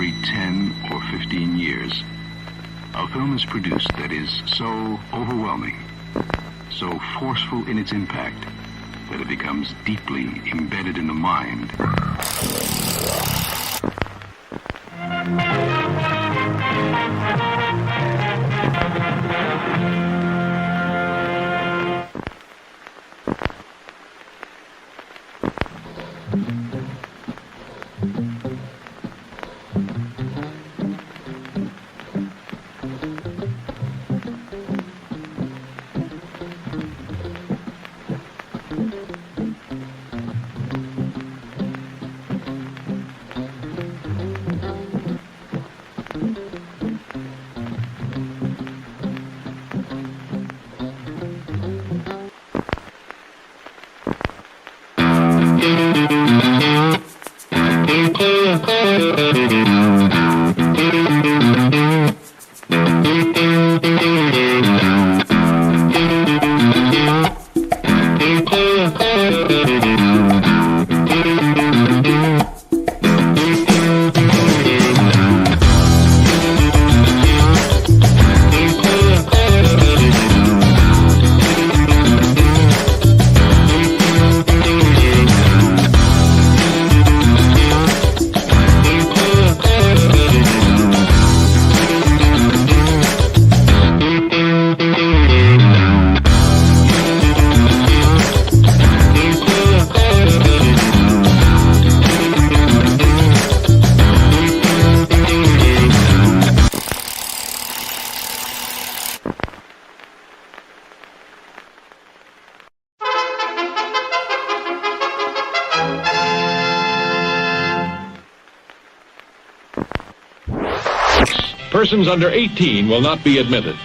every 10 or 15 years, a film is produced that is so overwhelming, so forceful in its impact, that it becomes deeply embedded in the mind. Persons under 18 will not be admitted.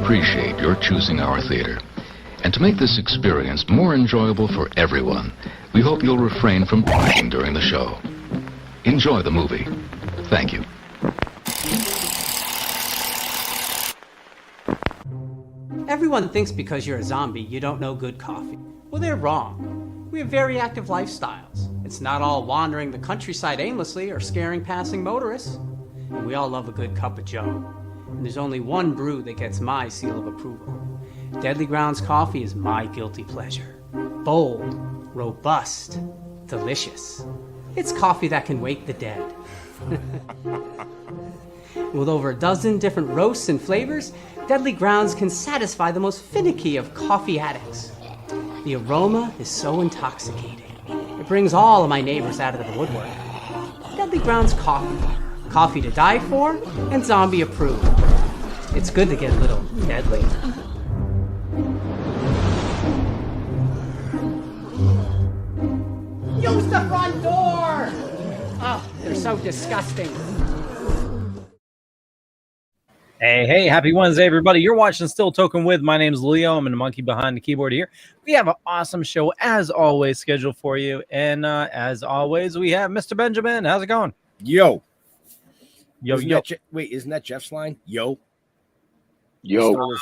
Appreciate your choosing our theater. And to make this experience more enjoyable for everyone, we hope you'll refrain from talking during the show. Enjoy the movie. Thank you. Everyone thinks because you're a zombie, you don't know good coffee. Well, they're wrong. We have very active lifestyles. It's not all wandering the countryside aimlessly or scaring passing motorists. And we all love a good cup of joe. And there's only one brew that gets my seal of approval. Deadly Grounds coffee is my guilty pleasure. Bold, robust, delicious. It's coffee that can wake the dead. With over a dozen different roasts and flavors, Deadly Grounds can satisfy the most finicky of coffee addicts. The aroma is so intoxicating. It brings all of my neighbors out of the woodwork. Deadly Grounds coffee. Coffee to die for and zombie approved. It's good to get a little deadly. Use the front door! Oh, they're so disgusting. Hey, happy Wednesday, everybody. You're watching Still Toking with. My name's Leo. I'm the monkey behind the keyboard here. We have an awesome show, as always, scheduled for you. And as always, we have Mr. Benjamin. How's it going? Yo. Yo. Wait, isn't that Jeff's line? Yo.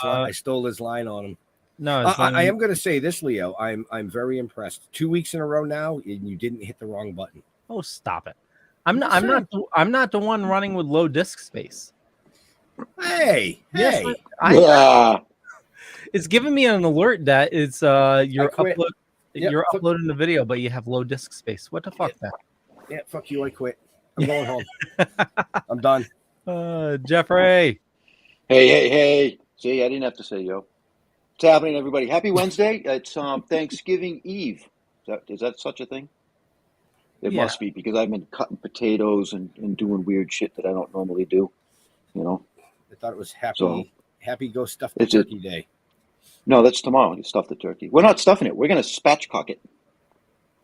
I stole his line on him. No, I am going to say this, Leo. I'm very impressed. 2 weeks in a row now, and you didn't hit the wrong button. Oh, stop it! I'm not the one running with low disk space. Hey. It's giving me an alert that it's you're Yep, uploading the video, but you have low disk space. What the fuck, that? Yeah, fuck you. I quit. I'm going home. I'm done. Jeffrey. Hey. See, I didn't have to say yo. What's happening, everybody? Happy Wednesday. It's Thanksgiving Eve. Is that such a thing? It must be, because I've been cutting potatoes and doing weird shit that I don't normally do. You know? I thought it was happy go stuff the turkey day. No, that's tomorrow. You stuff the turkey. We're not stuffing it. We're going to spatchcock it.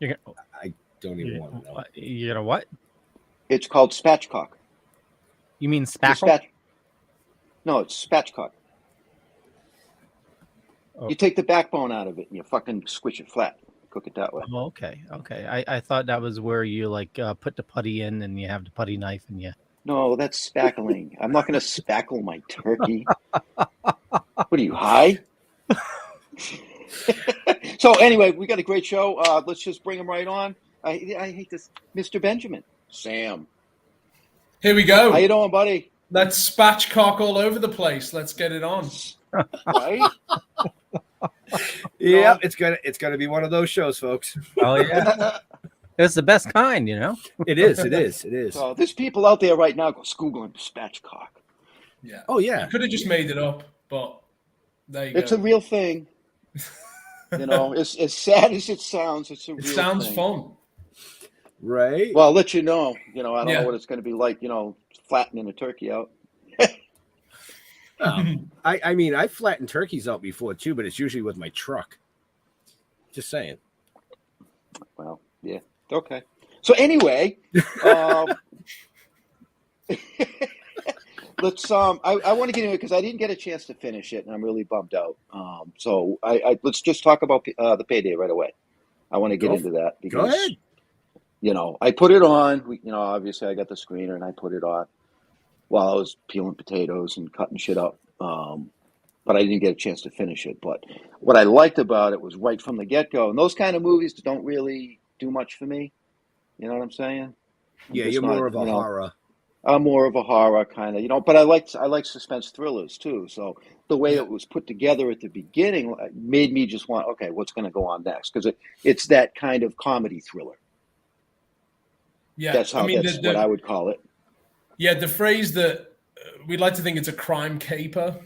I don't even want to know. You're gonna what? It's called spatchcock. You mean spackle? No, it's spatchcock. Oh. You take the backbone out of it and you fucking squish it flat. Cook it that way. Oh, okay. I thought that was where you put the putty in and you have the putty knife and you. No, that's spackling. I'm not going to spackle my turkey. What are you, high? So anyway, we got a great show. Let's just bring him right on. I hate this. Mr. Benjamin. Sam. Here we go. How you doing, buddy? Let's spatchcock all over the place. Let's get it on. Right? Yeah, it's gonna be one of those shows, folks. Oh yeah. It's the best kind, you know. It is. So there's people out there right now Googling spatchcock. Yeah. Oh yeah. You could have just made it up, but there you go. It's a real thing. You know, as sad as it sounds, it's a real thing. It sounds fun. Right. Well, I'll let you know. I don't know what it's going to be like, flattening a turkey out. I mean, I've flattened turkeys out before too, but it's usually with my truck. Just saying. Well, yeah. Okay. So anyway, let's I want to get into it because I didn't get a chance to finish it and I'm really bummed out. So let's just talk about the payday right away. I want to get into that because go ahead. I put it on, obviously I got the screener and I put it on while I was peeling potatoes and cutting shit up. But I didn't get a chance to finish it. But what I liked about it was right from the get-go. And those kind of movies don't really do much for me. You know what I'm saying? You're more of a horror. I'm more of a horror kind of, but I like suspense thrillers too. So the way it was put together at the beginning made me just want, okay, what's going to go on next? Because it's that kind of comedy thriller. Yeah, that's what I would call it. Yeah, the phrase that we'd like to think it's a crime caper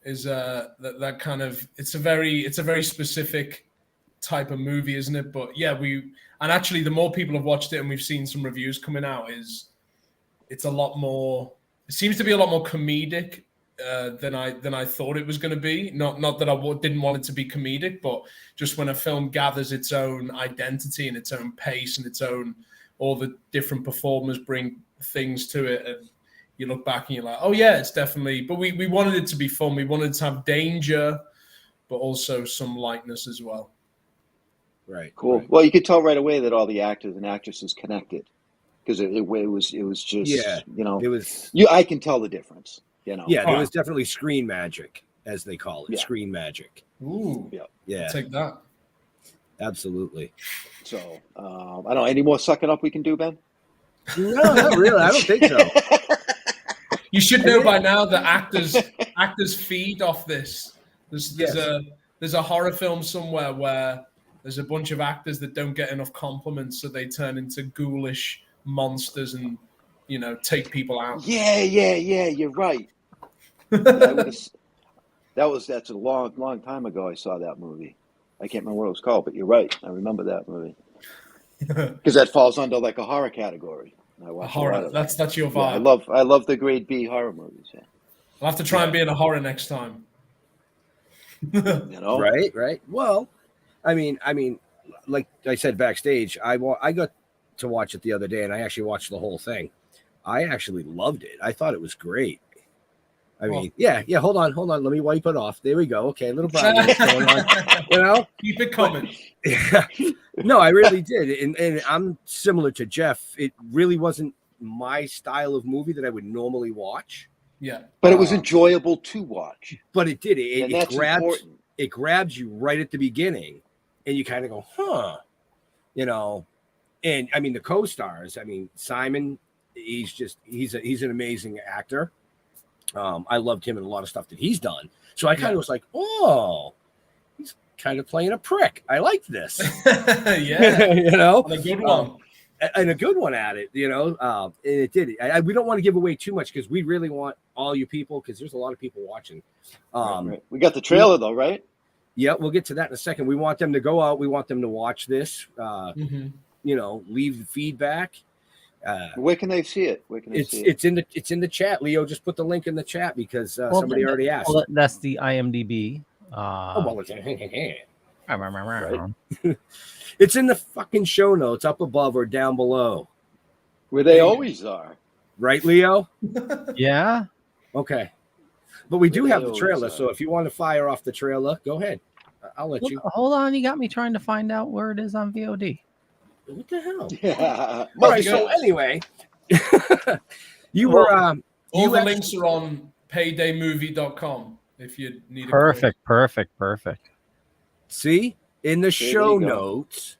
is that kind of it's a very specific type of movie, isn't it? But yeah, actually the more people have watched it and we've seen some reviews coming out, it seems to be a lot more comedic than I thought it was going to be. Not that I didn't want it to be comedic, but just when a film gathers its own identity and its own pace and its own, all the different performers bring things to it, and you look back and you're like, oh yeah, it's definitely. But we wanted it to be fun. We wanted to have danger, but also some lightness as well. Right. Cool. Right. Well, you could tell right away that all the actors and actresses connected because it was just it was. I can tell the difference. Yeah, there was definitely screen magic, as they call it. Yeah. Screen magic. Ooh. Yeah. I'll take that. Absolutely. So I don't know. Any more sucking up we can do, Ben? No, not really. I don't think so. You should know by now that actors feed off this. There's a horror film somewhere where there's a bunch of actors that don't get enough compliments, so they turn into ghoulish monsters and take people out. Yeah. You're right. That's a long time ago. I saw that movie. I can't remember what it was called, but you're right. I remember that movie because that falls under like a horror category. I watch horror. That's your vibe. Yeah, I love the grade B horror movies. Yeah. I'll have to try and be in a horror next time. You know, Right. Well, I mean, like I said backstage, I got to watch it the other day, and I actually watched the whole thing. I actually loved it. I thought it was great. I mean, yeah. Hold on. Let me wipe it off. There we go. Okay, a little brownness going on. You know, Keep it coming. Yeah. No, I really did, and I'm similar to Jeff. It really wasn't my style of movie that I would normally watch. Yeah, but it was enjoyable to watch. But it did. And It that's grabs. important. It grabs you right at the beginning, and you kind of go, huh, you know. And I mean, the co-stars. I mean, Simon. He's an amazing actor. I loved him in a lot of stuff that he's done. So I kind of was like, oh, he's kind of playing a prick. I like this. Yeah, you know, and a good one. And a good one at it, you know. And it did. We don't want to give away too much because we really want all you people, because there's a lot of people watching. Right. We got the trailer though, right? Yeah, we'll get to that in a second. We want them to go out. We want them to watch this. You know, leave the feedback. Where can they see it? It's in the chat. Leo just put the link in the chat because somebody already asked. Well, that's the IMDb. It's in the fucking show notes up above or down below, where they always are. Right, Leo? Yeah. Okay. But we do have the trailer, so if you want to fire off the trailer, go ahead. I'll let you. Hold on, you got me trying to find out where it is on VOD. What the hell? Yeah. All right. So anyway, you were. All the links are on paydaymovie.com if you need. Perfect. See, in the show notes.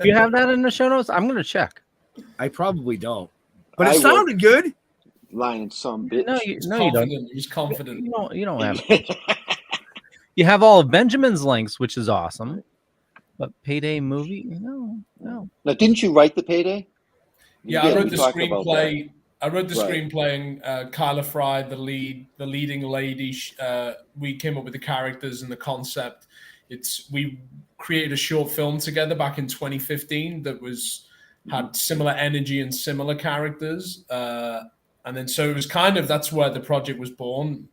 You have that in the show notes? I'm going to check. I probably don't, but it sounded good. Lying some bitch. No, you don't. He's confident. You don't have it. You have all of Benjamin's links, which is awesome. But Payday movie? No. Now, didn't you write the Payday? I wrote the screenplay. I wrote the screenplay, and Kyla Fry, the leading lady. We came up with the characters and the concept. We created a short film together back in 2015 that had similar energy and similar characters. And then so it was that's where the project was born,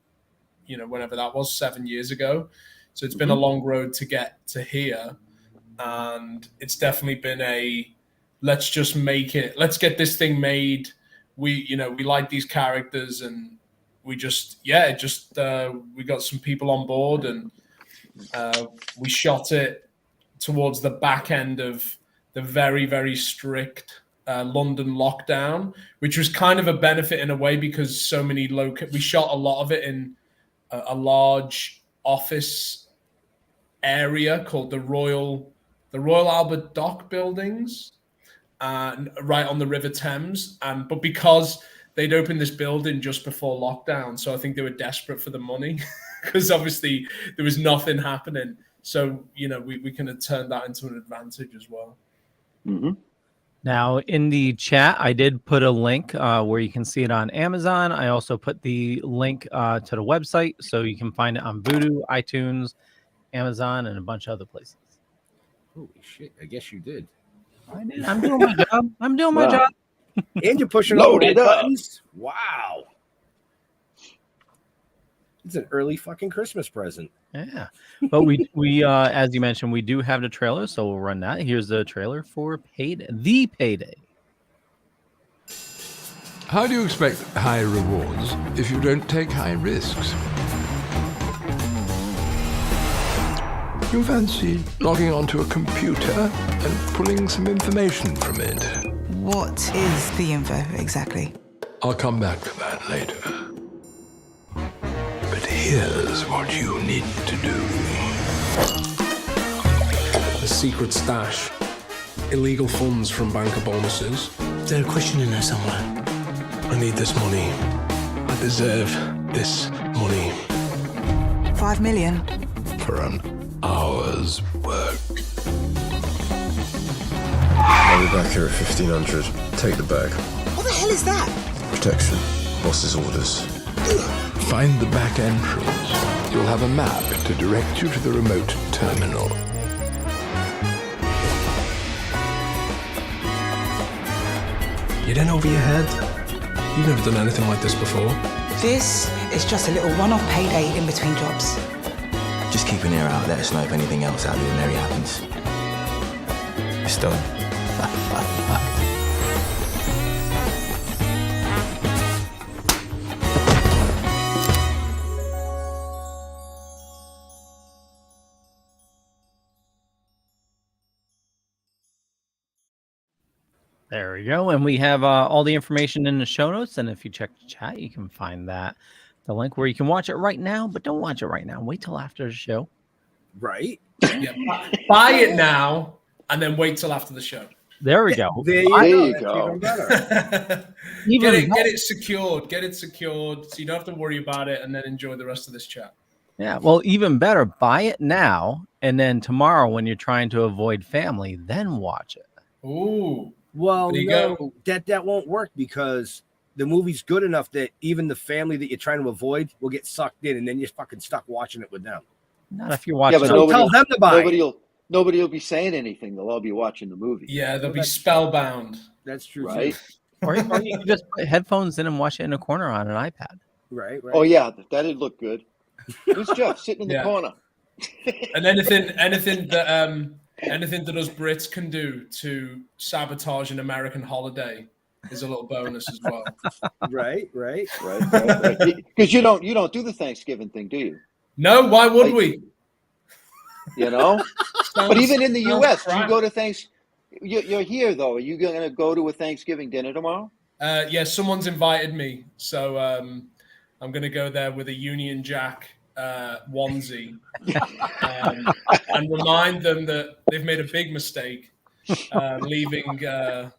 you know, whenever that was 7 years ago. So it's been a long road to get to here. And it's definitely been let's just make it. Let's get this thing made. We like these characters, and we we got some people on board, and we shot it towards the back end of the very, very strict London lockdown, which was kind of a benefit in a way because so many we shot a lot of it in a large office area called the Royal Albert Dock buildings, right on the River Thames. But because they'd opened this building just before lockdown, so I think they were desperate for the money because obviously there was nothing happening. So, you know, we kind of turned that into an advantage as well. Mm-hmm. Now, in the chat, I did put a link where you can see it on Amazon. I also put the link to the website, so you can find it on Vudu, iTunes, Amazon, and a bunch of other places. Holy shit, I guess you did. I did. I'm doing my job. I'm doing my job. And you're pushing all the buttons. Wow. It's an early fucking Christmas present. Yeah. But we as you mentioned, we do have the trailer, so we'll run that. Here's the trailer for The Payday. How do you expect high rewards if you don't take high risks? You fancy logging onto a computer and pulling some information from it? What is the info exactly? I'll come back to that later. But here's what you need to do. A secret stash. Illegal funds from banker bonuses. Is there a question in there somewhere? I need this money. I deserve this money. 5 million? For an hour's work. I'll be back here at 1500. Take the bag. What the hell is that? Protection. Boss's orders. Find the back entrance. You'll have a map to direct you to the remote terminal. You in over your head? You've never done anything like this before. This is just a little one-off payday in between jobs. Just keep an ear out. Let us know if anything else out of the ordinary happens. It's done. There we go. And we have all the information in the show notes. And if you check the chat, you can find the link where you can watch it right now. But don't watch it right now. Wait till after the show. Right? Yeah, buy it now and then wait till after the show. There we go. There you go. Even better. Get it secured. Get it secured so you don't have to worry about it and then enjoy the rest of this chat. Yeah. Well, even better, buy it now. And then tomorrow when you're trying to avoid family, then watch it. Ooh. Well, no, that won't work because the movie's good enough that even the family that you're trying to avoid will get sucked in, and then you're fucking stuck watching it with them. Not if you're watching. Yeah, but so tell them to buy. Nobody will be saying anything. They'll all be watching the movie. Yeah, they'll be spellbound. That's true, right? Or you can just put headphones in and watch it in a corner on an iPad. Right. Oh yeah, that'd look good. Who's Jeff sitting in the corner? And anything that us Brits can do to sabotage an American holiday is a little bonus as well. Right. Because you don't do the Thanksgiving thing, do you? No, why would we? You know, but even in the U.S., you go to You're here though. Are you going to go to a Thanksgiving dinner tomorrow? Yeah, someone's invited me, so I'm going to go there with a Union Jack onesie and remind them that they've made a big mistake leaving. I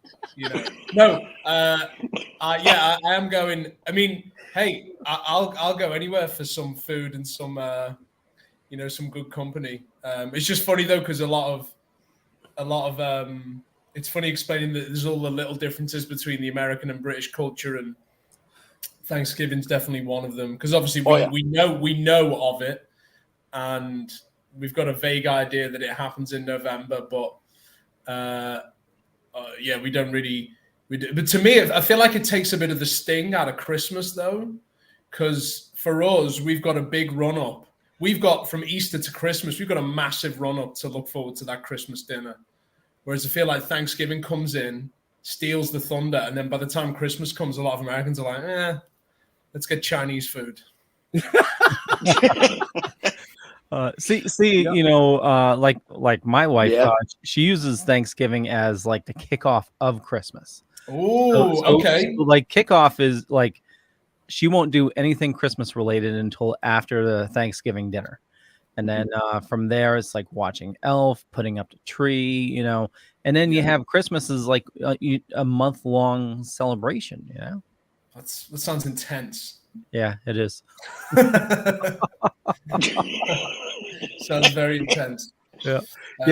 am going. I mean, hey, I'll go anywhere for some food and some some good company. It's just funny though because a lot of it's funny explaining that there's all the little differences between the American and British culture, and Thanksgiving's definitely one of them because obviously we know of it, and we've got a vague idea that it happens in November, but we don't really. But to me, I feel like it takes a bit of the sting out of Christmas though, because for us we've got a big run up. We've got from Easter to Christmas, we've got a massive run up to look forward to that Christmas dinner. Whereas I feel like Thanksgiving comes in, steals the thunder, and then by the time Christmas comes, a lot of Americans are like, let's get Chinese food. Like my wife, she uses Thanksgiving as like the kickoff of Christmas. Oh, okay. So, like kickoff is like she won't do anything Christmas related until after the Thanksgiving dinner. And then from there, it's like watching Elf, putting up the tree, and then you have Christmas is like a month-long celebration, That sounds intense. Yeah, it is. Sounds very intense. Yeah.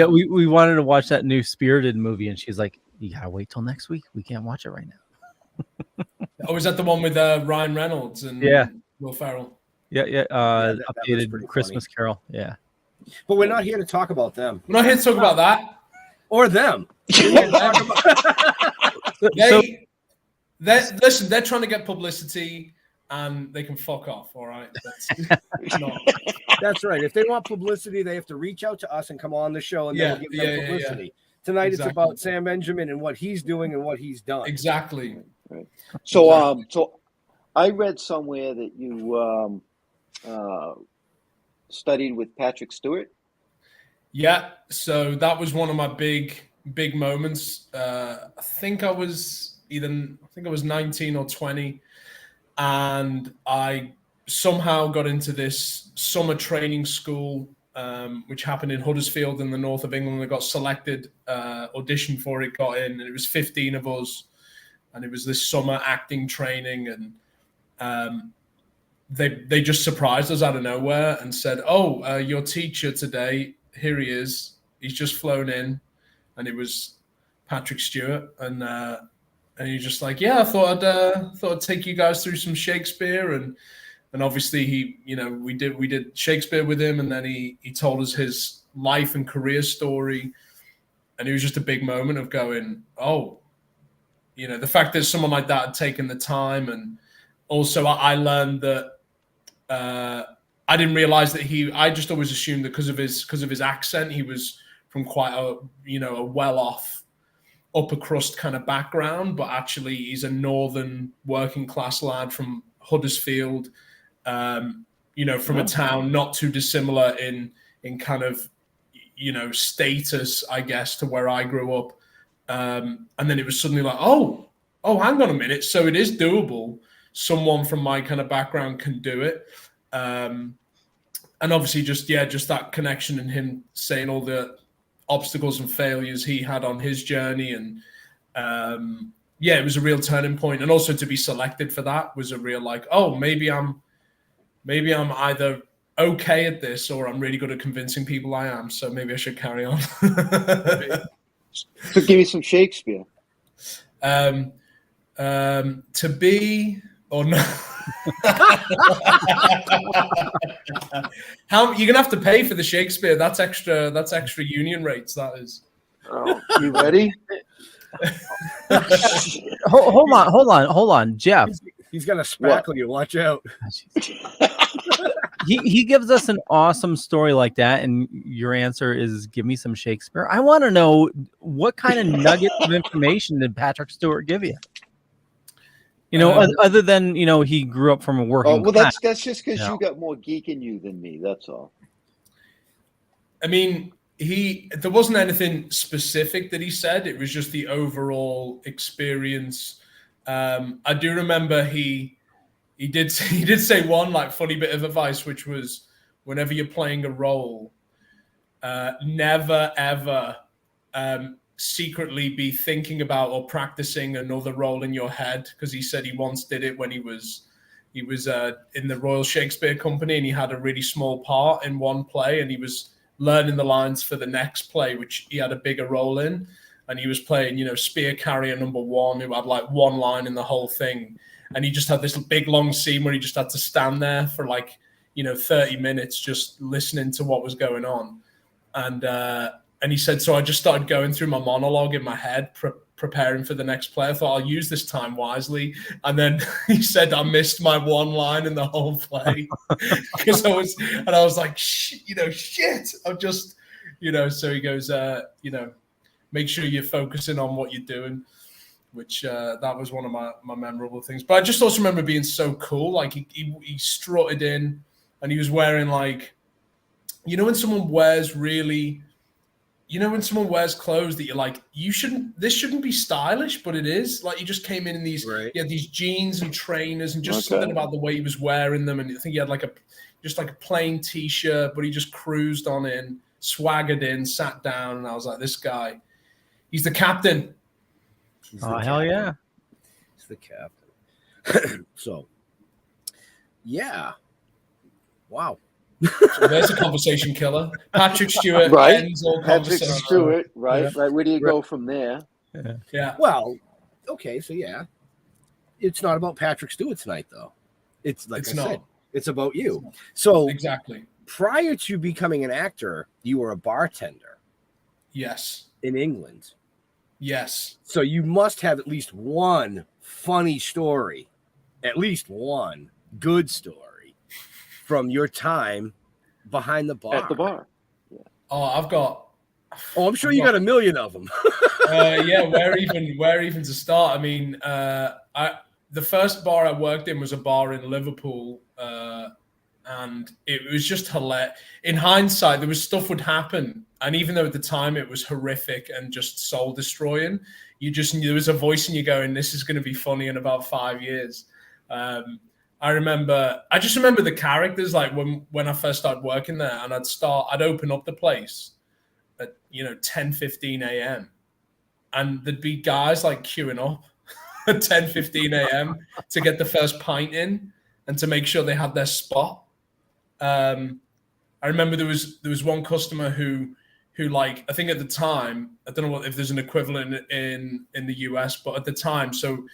We wanted to watch that new Spirited movie, and she's like, you gotta wait till next week. We can't watch it right now. Oh, is that the one with Ryan Reynolds and Will Ferrell? Yeah. Updated Christmas funny. Carol. Yeah. But we're not here to talk about them. We're not here to talk about that. Or them. Listen, they're trying to get publicity and they can fuck off, all right? That's right. If they want publicity, they have to reach out to us and come on the show and then we'll give them publicity. Yeah. Tonight it's about Sam Benjamin and what he's doing and what he's done. Exactly. Right. So I read somewhere that you studied with Patrick Stewart. Yeah, so that was one of my big moments. I think I was 19 or 20, and I somehow got into this summer training school, which happened in Huddersfield in the north of England. I got selected, auditioned for it, got in, and it was 15 of us, and it was this summer acting training, and they just surprised us out of nowhere and said, "Oh, your teacher today, here he is. He's just flown in," and it was Patrick Stewart, and he's just like, "Yeah, I thought I'd take you guys through some Shakespeare," and obviously we did Shakespeare with him, and then he told us his life and career story, and it was just a big moment of going, "Oh, you know, the fact that someone like that had taken the time, and also I learned that I didn't realize that I just always assumed that because of his accent, he was from quite a well-off upper crust kind of background, but actually he's a northern working class lad from Huddersfield, from a town not too dissimilar in kind of, status, I guess, to where I grew up. And then it was suddenly like, oh, hang on a minute. So it is doable. Someone from my kind of background can do it. And obviously just that connection and him saying all the obstacles and failures he had on his journey. And it was a real turning point. And also to be selected for that was a real like, oh, maybe I'm either okay at this or I'm really good at convincing people I am. So maybe I should carry on. So give me some Shakespeare. To be or not. You're gonna have to pay for the Shakespeare. That's extra union rates. That is. Oh, you ready? Hold on, Jeff. He's gonna spackle you. Watch out. He gives us an awesome story like that, and your answer is give me some Shakespeare. I want to know what kind of nuggets of information did Patrick Stewart give you? Other than he grew up from a working. Well, class. that's just because you got more geek in you than me. That's all. I mean, there wasn't anything specific that he said. It was just the overall experience. I do remember he did say one like funny bit of advice, which was whenever you're playing a role, never ever secretly be thinking about or practicing another role in your head, because he said he once did it when he was in the Royal Shakespeare Company, and he had a really small part in one play, and he was learning the lines for the next play, which he had a bigger role in, and he was playing spear carrier number 1, who had like one line in the whole thing, and he just had this big long scene where he just had to stand there for 30 minutes just listening to what was going on. And he said, so I just started going through my monologue in my head, preparing for the next play. I thought I'll use this time wisely. And then he said I missed my one line in the whole play because I was like, shit. I'm just, so he goes, make sure you're focusing on what you're doing, which that was one of my memorable things. But I just also remember being so cool. Like he strutted in and he was wearing when someone wears really, when someone wears clothes that you're like, this shouldn't be stylish, but it is. Like he just came in these, right. He had these jeans and trainers and just something about the way he was wearing them. And I think he had just a plain t-shirt, but he just cruised on in, swaggered in, sat down. And I was like, this guy, he's the captain. Hell yeah. He's the captain. So, yeah. Wow. So there's a conversation killer. Patrick Stewart ends all Patrick conversation. Stewart, right? Yeah. Right. Where do you go from there? Yeah. Well, okay, so yeah. It's not about Patrick Stewart tonight, though. It's said, it's about you. So exactly. Prior to becoming an actor, you were a bartender. Yes. In England. Yes. So you must have at least one funny story, at least one good story from your time behind the bar. At the bar. Yeah. Oh, I've got. Oh, I'm sure you got a million of them. Yeah, where even to start? I mean, the first bar I worked in was a bar in Liverpool, and it was just hilarious. In hindsight, there was stuff would happen, and even though at the time it was horrific and just soul destroying, you just knew there was a voice in you going, "This is going to be funny in about 5 years." I just remember the characters, like when I first started working there, and I'd open up the place at 10:15 a.m. and there'd be guys like queuing up at 10:15 a.m. to get the first pint in and to make sure they had their spot. I remember there was one customer who like, I think at the time, I don't know if there's an equivalent in the US, but at the time, so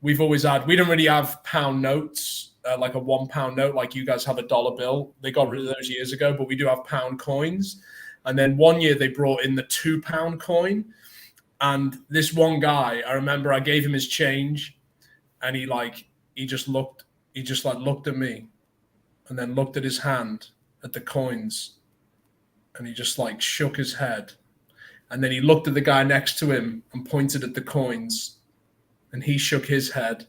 we don't really have pound notes. Like a £1 note, like you guys have a dollar bill. They got rid of those years ago, but we do have pound coins. And then one year they brought in the £2 coin. And this one guy, I remember I gave him his change, and he just looked at me, and then looked at his hand at the coins, and he just like shook his head, and then he looked at the guy next to him and pointed at the coins, and he shook his head,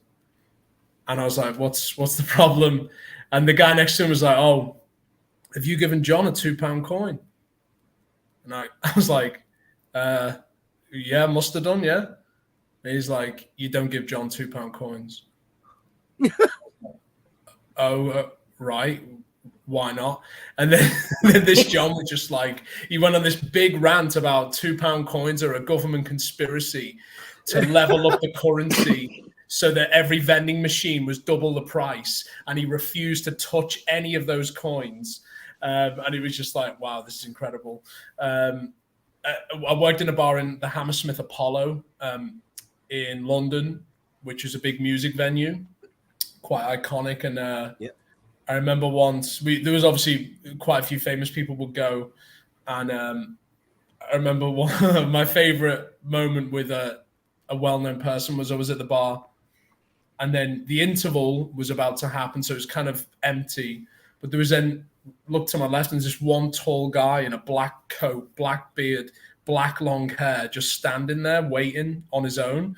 and I was like, "What's the problem?" And the guy next to him was like, "Oh, have you given John a £2 coin?" And I was like, "Yeah, must have done, yeah." And he's like, "You don't give John £2 coins." Oh, right. Why not? And then this John was just like, he went on this big rant about £2 coins are a government conspiracy to level up the currency so that every vending machine was double the price. And he refused to touch any of those coins. And it was just like, wow, this is incredible. I worked in a bar in the Hammersmith Apollo in London, which is a big music venue, quite iconic. And I remember once there was obviously quite a few famous people would go, and I remember my favorite moment with a well-known person was I was at the bar, and then the interval was about to happen, so it was kind of empty. But there was then looked to my left, and there's this one tall guy in a black coat, black beard, black long hair, just standing there waiting on his own.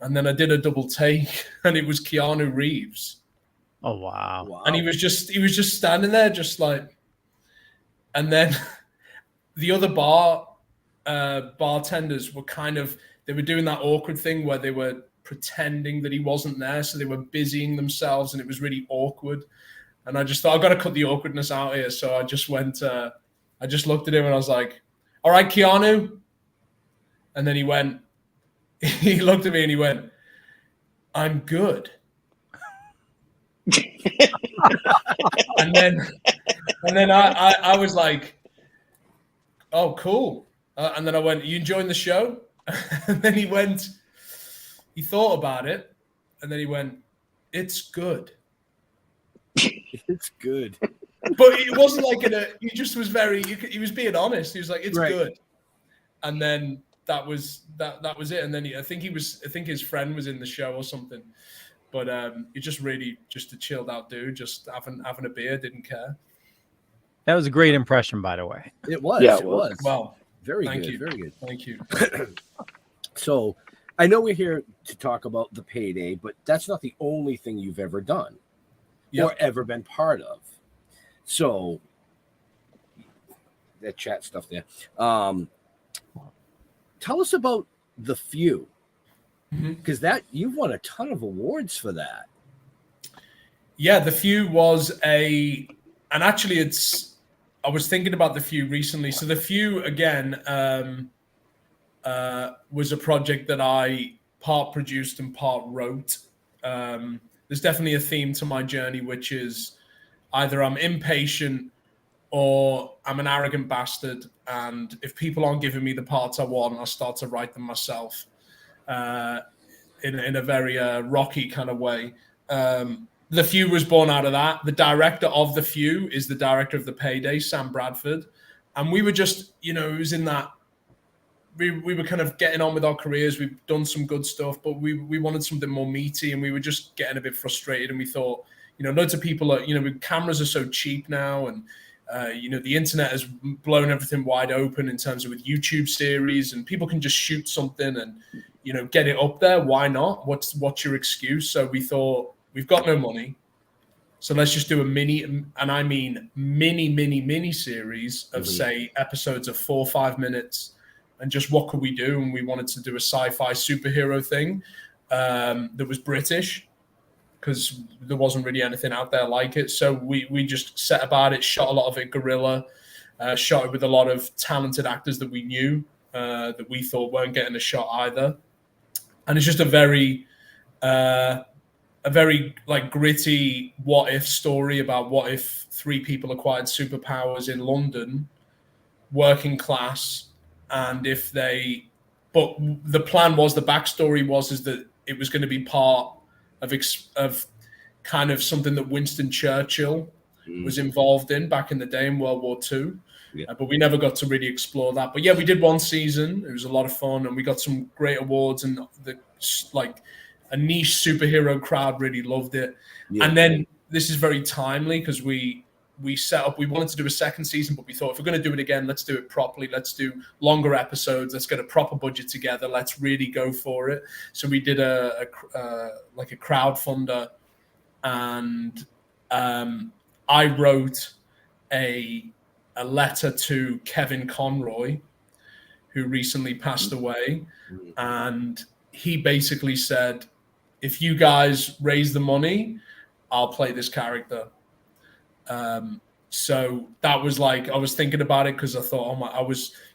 And then I did a double take, and it was Keanu Reeves. Oh wow! And he was just standing there, just like. And then the other bartenders were they were doing that awkward thing where they were pretending that he wasn't there, so they were busying themselves, and it was really awkward. And I just thought, I've got to cut the awkwardness out here. So I just went, I just looked at him and I was like, "All right, Keanu." And then he looked at me and he went, "I'm good." and then I was like, "Oh, cool." And then I went, "You enjoying the show?" And then he thought about it, and then he went, "It's good." It's good. But it wasn't like he just was he was being honest. He was like, "It's right. good." And then that was it. And then I think his friend was in the show or something. But you're just really just a chilled out dude, just having a beer, didn't care. That was a great impression, by the way. It was. Yeah, it was. Well, very thank good. you. Very good. Thank you. So I know we're here to talk about the payday, but that's not the only thing you've ever done or ever been part of. So that chat stuff there. Tell us about The Few. Because that you've won a ton of awards for that. Yeah, The Few was and actually I was thinking about The Few recently. So The Few again was a project that I part produced and part wrote. There's definitely a theme to my journey, which is either I'm impatient or I'm an arrogant bastard. And if people aren't giving me the parts I want, I start to write them myself. In a very rocky kind of way. The Few was born out of that. The director of The Few is the director of The Payday, Sam Bradford. And we were just, it was in that, we were kind of getting on with our careers. We've done some good stuff, but we wanted something more meaty, and we were just getting a bit frustrated. And we thought, loads of people are, cameras are so cheap now, and the internet has blown everything wide open in terms of with YouTube series, and people can just shoot something and, get it up there. Why not? What's your excuse? So we thought, we've got no money, so let's just do a mini, and I mean mini series of say episodes of 4 or 5 minutes, and just what could we do? And we wanted to do a sci-fi superhero thing that was British, because there wasn't really anything out there like it. So we just set about it, shot a lot of it guerrilla, shot it with a lot of talented actors that we knew, that we thought weren't getting a shot either. And it's just a very like gritty what if story about what if 3 people acquired superpowers in London, working class, and but the plan was, the backstory was that it was going to be part of kind of something that Winston Churchill was involved in back in the day in World War II. Yeah. But we never got to really explore that. But yeah, we did one season. It was a lot of fun, and we got some great awards, and a niche superhero crowd really loved it. Yeah. And then this is very timely because we set up, we wanted to do a second season, but we thought if we're going to do it again, let's do it properly. Let's do longer episodes. Let's get a proper budget together. Let's really go for it. So we did a crowdfunder, and I wrote a letter to Kevin Conroy, who recently passed away. And he basically said, if you guys raise the money, I'll play this character. So that was like, I was thinking about it because I thought,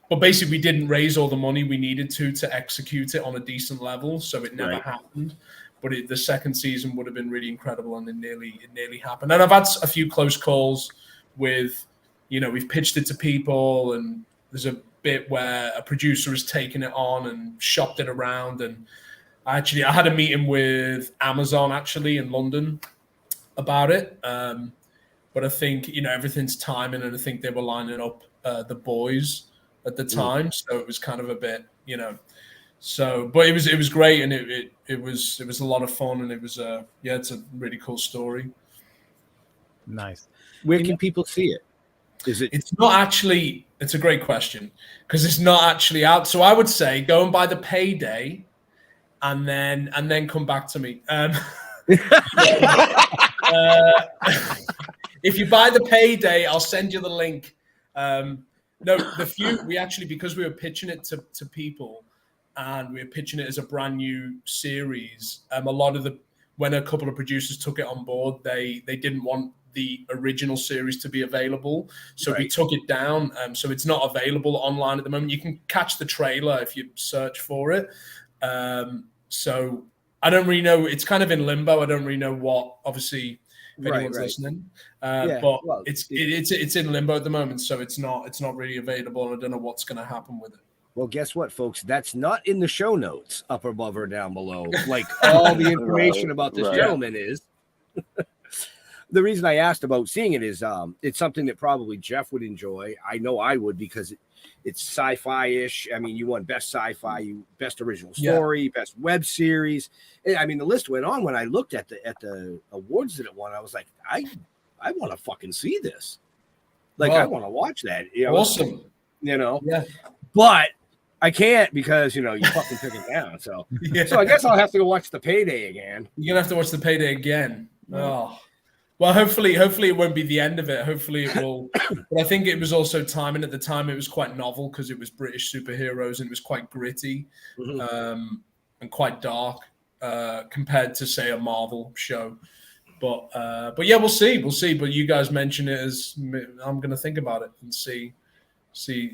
but basically we didn't raise all the money we needed to execute it on a decent level. So it never happened. But the second season would have been really incredible, and it nearly happened. And I've had a few close calls with, we've pitched it to people, and there's a bit where a producer has taken it on and shopped it around. And I had a meeting with Amazon actually in London about it. But I think, everything's timing, and I think they were lining up The Boys at the time. So it was kind of a bit, but it was great, and it was a lot of fun, and it was it's a really cool story. Nice. Where can people see it? It's not actually, it's a great question, because it's not actually out. So I would say go and buy the Payday and then come back to me. If you buy the Payday, I'll send you the link. Because we were pitching it to people, and we were pitching it as a brand new series. When a couple of producers took it on board, they didn't want the original series to be available, so we took it down. So it's not available online at the moment. You can catch the trailer if you search for it. So I don't really know. It's kind of in limbo. I don't really know what, obviously, if anyone's listening. It's in limbo at the moment, so it's not really available, and I don't know what's going to happen with it. Well, guess what, folks? That's not in the show notes up above or down below. Like all the information about this gentleman is. The reason I asked about seeing it is it's something that probably Jeff would enjoy. I know I would, because it's sci-fi-ish. I mean, you won best sci-fi, best original story, best web series. I mean, the list went on. When I looked at the awards that it won, I was like, I want to fucking see this. Like, I want to watch that. Awesome. But I can't because, you fucking took it down. So, so I guess I'll have to go watch the Payday again. You're going to have to watch the Payday again. Oh. Well, hopefully it won't be the end of it. Hopefully it will. But I think it was also timing. At the time, it was quite novel because it was British superheroes, and it was quite gritty and quite dark compared to, say, a Marvel show. But yeah, we'll see. But you guys mention it as I'm going to think about it and see.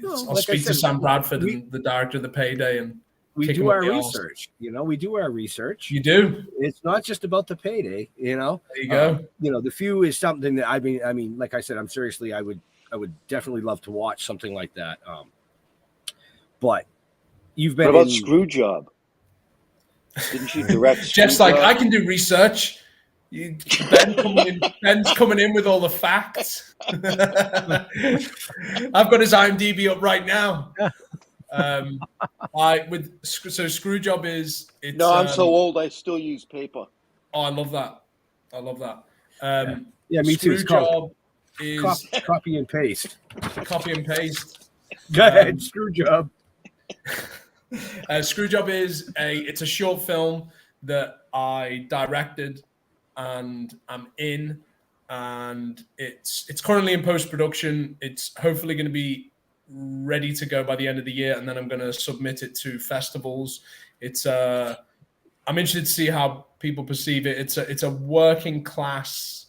I'll speak to Sam Bradford, and the director of the Payday, and we do our research. We do our research. You do. It's not just about the Payday. There you go. The Few is something that I mean, like I said, I would definitely love to watch something like that. But you've been. What about Screwjob? Didn't you direct? Jeff's like, I can do research. Ben's coming in with all the facts. I've got his IMDb up right now. Screwjob is. I'm so old. I still use paper. Oh, I love that. Yeah, me too. Screwjob is copy and paste. Copy and paste. Go ahead, Screwjob. Screwjob is a short film that I directed and I'm in, and it's currently in post-production. It's hopefully going to be ready to go by the end of the year, and then I'm going to submit it to festivals. I'm interested to see how people perceive it. It's a working class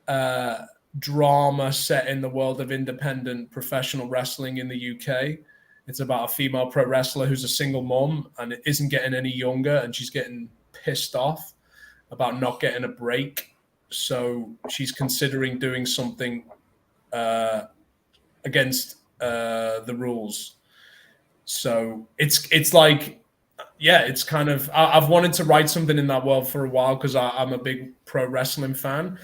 drama set in the world of independent professional wrestling in the UK. It's about a female pro wrestler who's a single mom and isn't getting any younger, and she's getting pissed off about not getting a break. So she's considering doing something against the rules. So it's like, it's kind of, I've wanted to write something in that world for a while because I'm a big pro wrestling fan.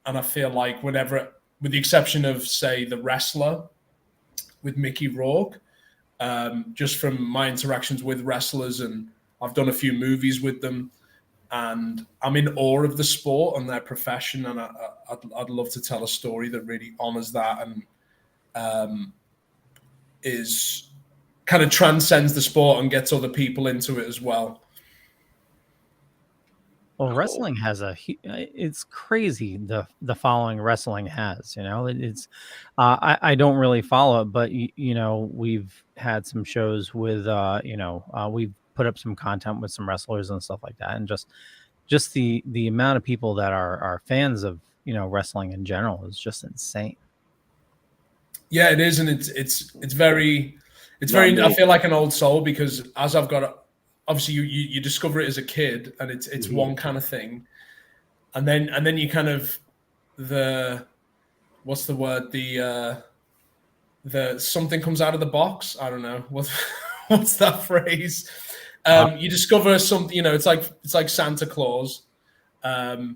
I feel like whenever, with the exception of, say, The Wrestler with Mickey Rourke, just from my interactions with wrestlers, and I've done a few movies with them, and I'm in awe of the sport and their profession, and I'd love to tell a story that really honors that and is kind of transcends the sport and gets other people into it as well. Well, wrestling has it's crazy the following wrestling has, it's I don't really follow it, but we've had some shows with we've put up some content with some wrestlers and stuff like that, and just the amount of people that are fans of wrestling in general is just insane. Yeah, it is, and it's very I feel like an old soul, because as I've got obviously you discover it as a kid, and it's one kind of thing, and then you kind of what's the word, the something comes out of the box. I don't know what's that phrase. You discover something, it's like Santa Claus, and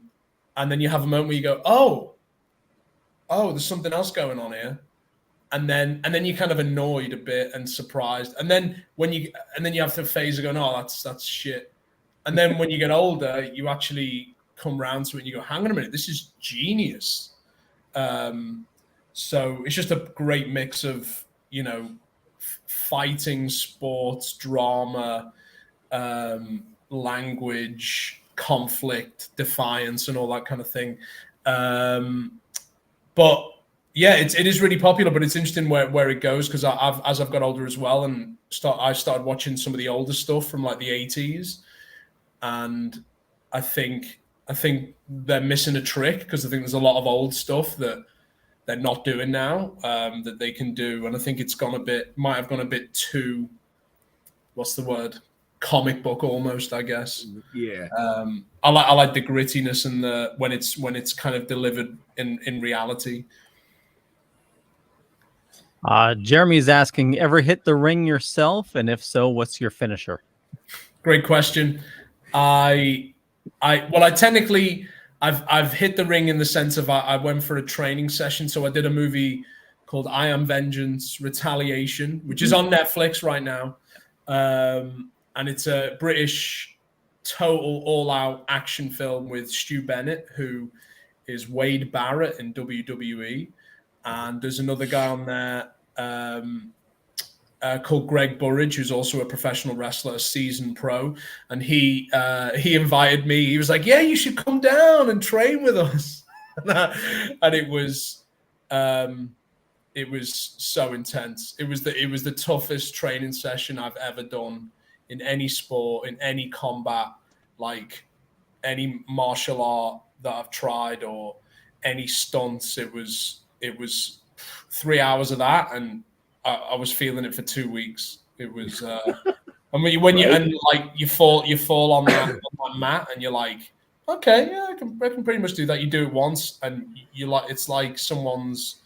then you have a moment where you go, oh, there's something else going on here. And then you're kind of annoyed a bit and surprised, and then you have the phase of going, oh, that's shit. And then when you get older, you actually come around to it and you go, hang on a minute, this is genius. So it's just a great mix of fighting, sports, drama, language, conflict, defiance, and all that kind of thing. But yeah, it is really popular, but it's interesting where it goes, because as I've got older as well, and I started watching some of the older stuff from like the 80s, and I think they're missing a trick, because I think there's a lot of old stuff that they're not doing now, that they can do, and I think might have gone a bit too, what's the word, comic book almost, I guess. Yeah. I like the grittiness and when it's kind of delivered in reality. Jeremy's asking, ever hit the ring yourself? And if so, what's your finisher? Great question. I've hit the ring in the sense of I went for a training session. So I did a movie called I Am Vengeance Retaliation, which is on Netflix right now. And it's a British total all-out action film with Stu Bennett, who is Wade Barrett in WWE. And there's another guy on there called Greg Burridge, who's also a professional wrestler, a seasoned pro. And he invited me. He was like, yeah, you should come down and train with us. And it was so intense. It was the toughest training session I've ever done in any sport, in any combat, like any martial art that I've tried, or any stunts. It was 3 hours of that, and I was feeling it for 2 weeks. It was, and you fall on that mat, and you're like, okay, yeah, I can pretty much do that. You do it once, and it's like someone's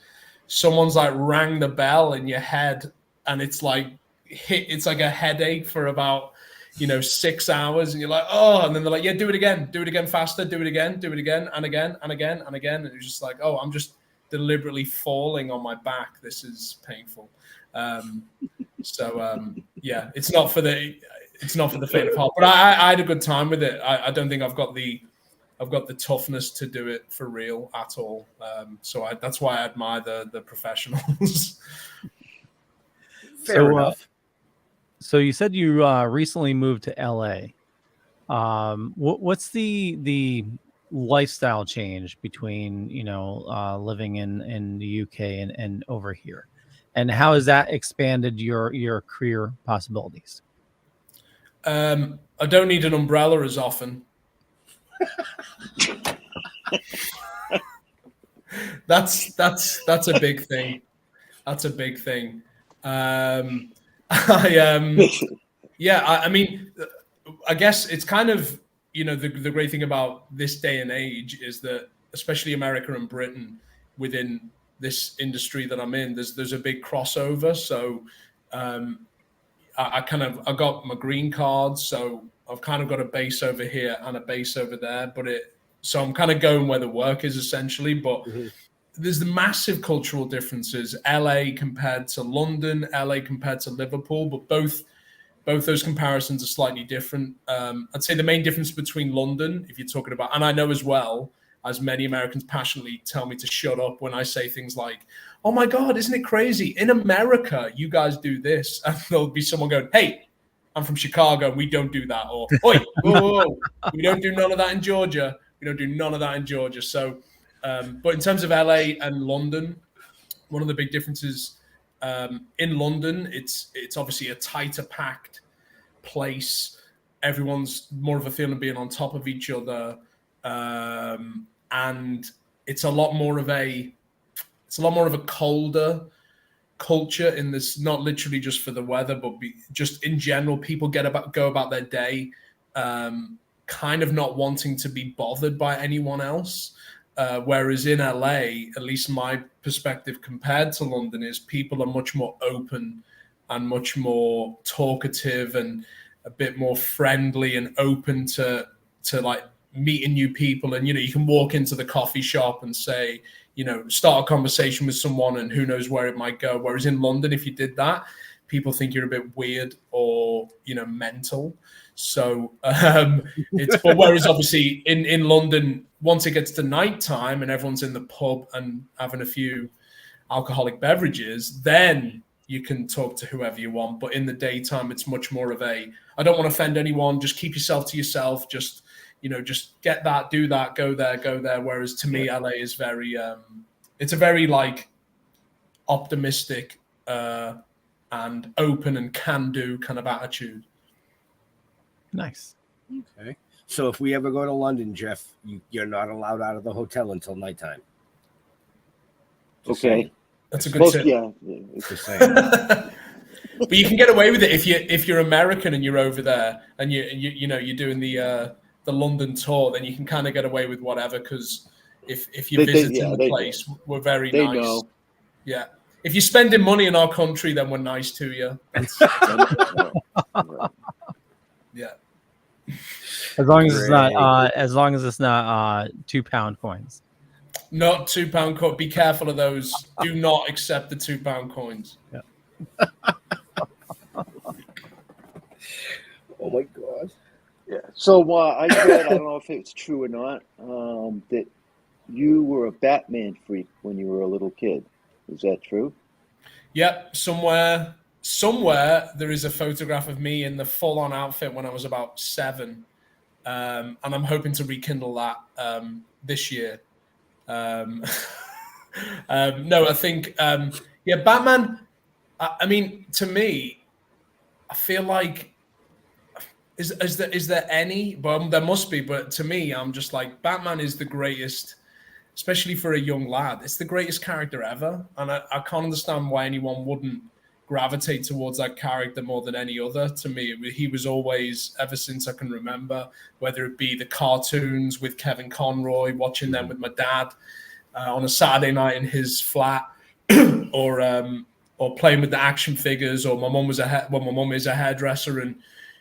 like rang the bell in your head, and it's like a headache for about 6 hours, and you're like, oh, and then they're like, yeah, do it again faster, do it again, and again, and again, and again, and you're just like, oh, I'm just deliberately falling on my back. This is painful. Yeah, it's not for the faint of heart, but I had a good time with it. I don't think I've got the toughness to do it for real at all. So that's why I admire the professionals. Fair enough. So you said you recently moved to LA. What's the lifestyle change between living in the UK and over here, and how has that expanded your career possibilities? I don't need an umbrella as often. That's a big thing. That's a big thing. I mean, I guess it's kind of, the great thing about this day and age is that, especially America and Britain, within this industry that I'm in, there's a big crossover. So I got my green card, so I've kind of got a base over here and a base over there, but So I'm kind of going where the work is essentially, but there's the massive cultural differences. LA compared to London, LA compared to Liverpool, but both those comparisons are slightly different. I'd say the main difference between London, if you're talking about, and I know as well, as many Americans passionately tell me to shut up when I say things like, oh my God, isn't it crazy? In America, you guys do this. And there'll be someone going, hey, I'm from Chicago. We don't do that. Or, oi, whoa, whoa, whoa. We don't do none of that in Georgia. We don't do none of that in Georgia. So, but in terms of LA and London, one of the big differences in London, it's obviously a tighter packed place. Everyone's more of a feeling of being on top of each other. And it's a lot more of a colder culture in this, not literally just for the weather, but just in general, people go about their day kind of not wanting to be bothered by anyone else. Whereas in LA, at least my perspective compared to London, is people are much more open and much more talkative and a bit more friendly and open to like meeting new people. And, you can walk into the coffee shop and say, start a conversation with someone and who knows where it might go. Whereas in London, if you did that, people think you're a bit weird or, mental. So whereas obviously in London, once it gets to nighttime and everyone's in the pub and having a few alcoholic beverages, then you can talk to whoever you want. But in the daytime, it's much more of I don't want to offend anyone. Just keep yourself to yourself. Just get that, do that, go there. Whereas to me, LA is very, it's a very like optimistic and open and can do kind of attitude. Nice. Okay. So if we ever go to London, Jeff, you're not allowed out of the hotel until nighttime. Okay. That's a good tip. Yeah. But you can get away with it if you're American and you're over there and you're doing the London tour, then you can kind of get away with whatever, because if you're visiting the place, we're very nice. Know. Yeah. If you're spending money in our country, then we're nice to you. Yeah. As long as it's not £2 coins. Not £2 coin. Be careful of those. Do not accept the £2 coins. Yeah. Oh my God. Yeah. So I read, I don't know if it's true or not, that you were a Batman freak when you were a little kid. Is that true? Yep. Somewhere there is a photograph of me in the full-on outfit when I was about 7. And I'm hoping to rekindle that this year. No, I think, Batman, I mean, to me, I feel like, is there any? Well, there must be, but to me, I'm just like, Batman is the greatest, especially for a young lad. It's the greatest character ever. And I can't understand why anyone wouldn't gravitate towards that character more than any other. To me, he was always, ever since I can remember, whether it be the cartoons with Kevin Conroy, watching them with my dad on a Saturday night in his flat, or playing with the action figures, or my mum is a hairdresser, and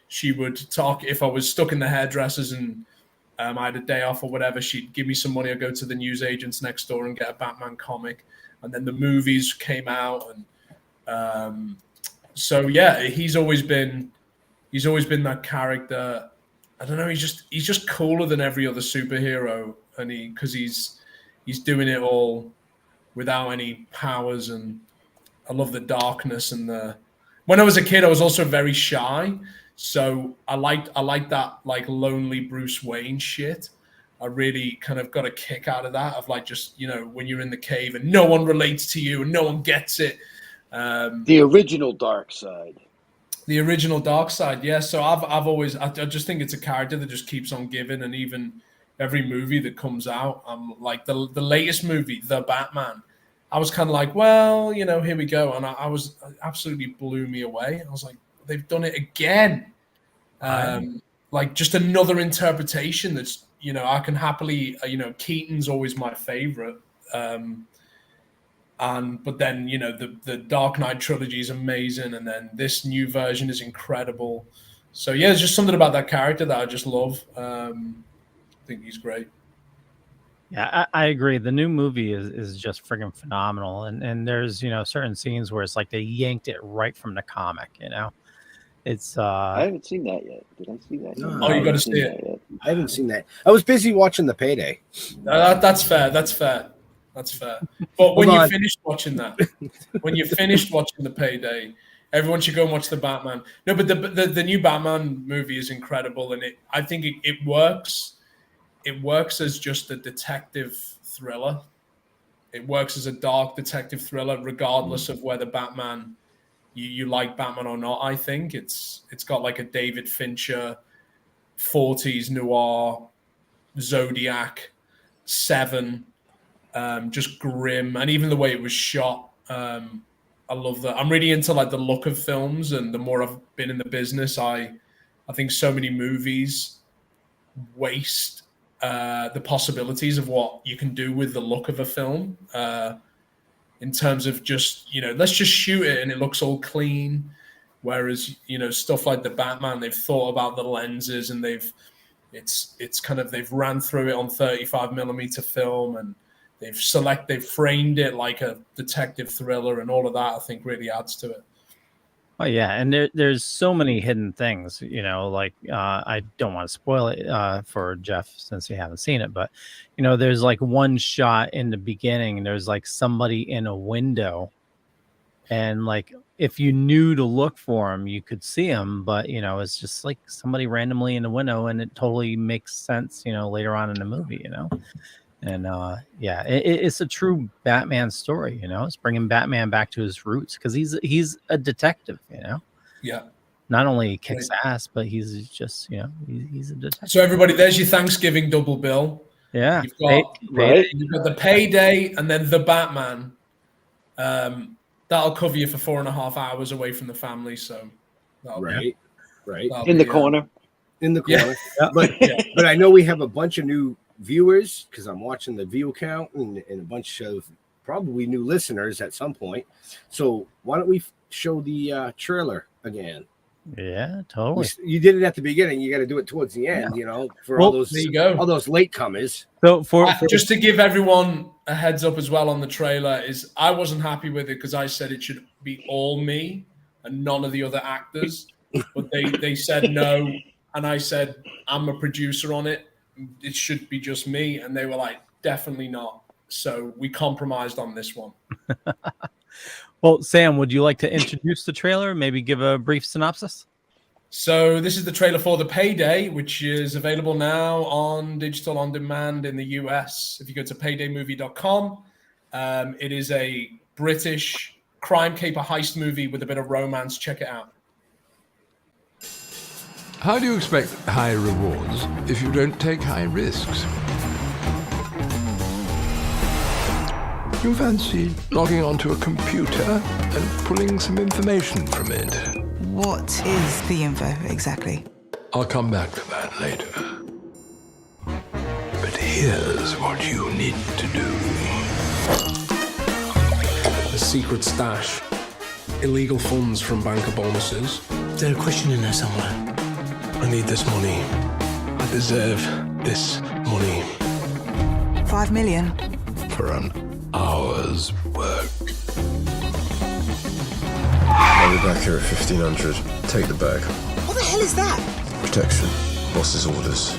she would talk if I was stuck in the hairdressers and I had a day off or whatever. She'd give me some money. I'd go to the newsagents next door and get a Batman comic, and then the movies came out, and so yeah, he's always been that character. I don't know. He's just cooler than every other superhero, and because he's doing it all without any powers. And I love the darkness and when I was a kid, I was also very shy. So I liked that like lonely Bruce Wayne shit. I really kind of got a kick out of that, of like, just, when you're in the cave and no one relates to you and no one gets it. The original Dark Side. The original Dark Side, yeah. So I just think it's a character that just keeps on giving, and even every movie that comes out, like the latest movie, The Batman, I was kind of like, well, here we go, and I was absolutely blew me away. I was like, they've done it again. Like just another interpretation that's, I can happily, Keaton's always my favorite. But then, the Dark Knight trilogy is amazing. And then this new version is incredible. So yeah, there's just something about that character that I just love. I think he's great. Yeah, I agree. The new movie is just friggin' phenomenal, and there's certain scenes where it's like they yanked it right from the comic. It's I haven't seen that yet. Did I see that? No, Oh, you got to seen see that it. yet. I haven't seen that. I was busy watching The Payday. That's fair. That's fair. That's fair. But when you finished watching that, when you finished watching The Payday, everyone should go and watch the Batman. No, but the new Batman movie is incredible, and I think it works. It works as just a detective thriller. It works as a dark detective thriller, regardless of whether Batman you like Batman or not. I think it's got like a David Fincher 40s noir, Zodiac, Seven, just grim, and even the way it was shot. I love that. I'm really into like the look of films, and the more I've been in the business, I think so many movies waste the possibilities of what you can do with the look of a film. In terms of just, let's just shoot it and it looks all clean. Whereas, stuff like the Batman, they've thought about the lenses and they've ran through it on 35 millimeter film, and they've framed it like a detective thriller, and all of that I think really adds to it. Oh yeah, and there's so many hidden things, like I don't want to spoil it for Jeff since he hasn't seen it, but there's like one shot in the beginning, there's like somebody in a window, and like if you knew to look for him, you could see him, but it's just like somebody randomly in the window, and it totally makes sense, later on in the movie, And yeah, it's a true Batman story, It's bringing Batman back to his roots because he's a detective, Yeah. Not only kicks ass, but he's just he's a detective. So everybody, there's your Thanksgiving double bill. Yeah, you've got the Payday and then the Batman. That'll cover you for 4.5 hours away from the family. So right. In the corner. In the corner. Yeah. But I know we have a bunch of new viewers because I'm watching the view count and a bunch of probably new listeners at some point. So why don't we show the trailer again? Yeah, totally. You did it at the beginning. You got to do it towards the end, for all those all those latecomers. So for just to give everyone a heads up as well on the trailer, is I wasn't happy with it because I said it should be all me and none of the other actors, but they said no, and I said I'm a producer on it. It should be just me, and they were like, definitely not. So we compromised on this one. Well, Sam, would you like to introduce the trailer? Maybe give a brief synopsis? So this is the trailer for The Payday, which is available now on digital on demand in the US. If you go to paydaymovie.com, it is a British crime caper heist movie with a bit of romance. Check it out. How do you expect high rewards if you don't take high risks? You fancy logging onto a computer and pulling some information from it? What is the info exactly? I'll come back to that later. But here's what you need to do. A secret stash. Illegal funds from banker bonuses. Is there a question in there somewhere? I need this money. I deserve this money. 5 million? For an hour's work. I'll be back here at 1500. Take the bag. What the hell is that? Protection. Boss's orders.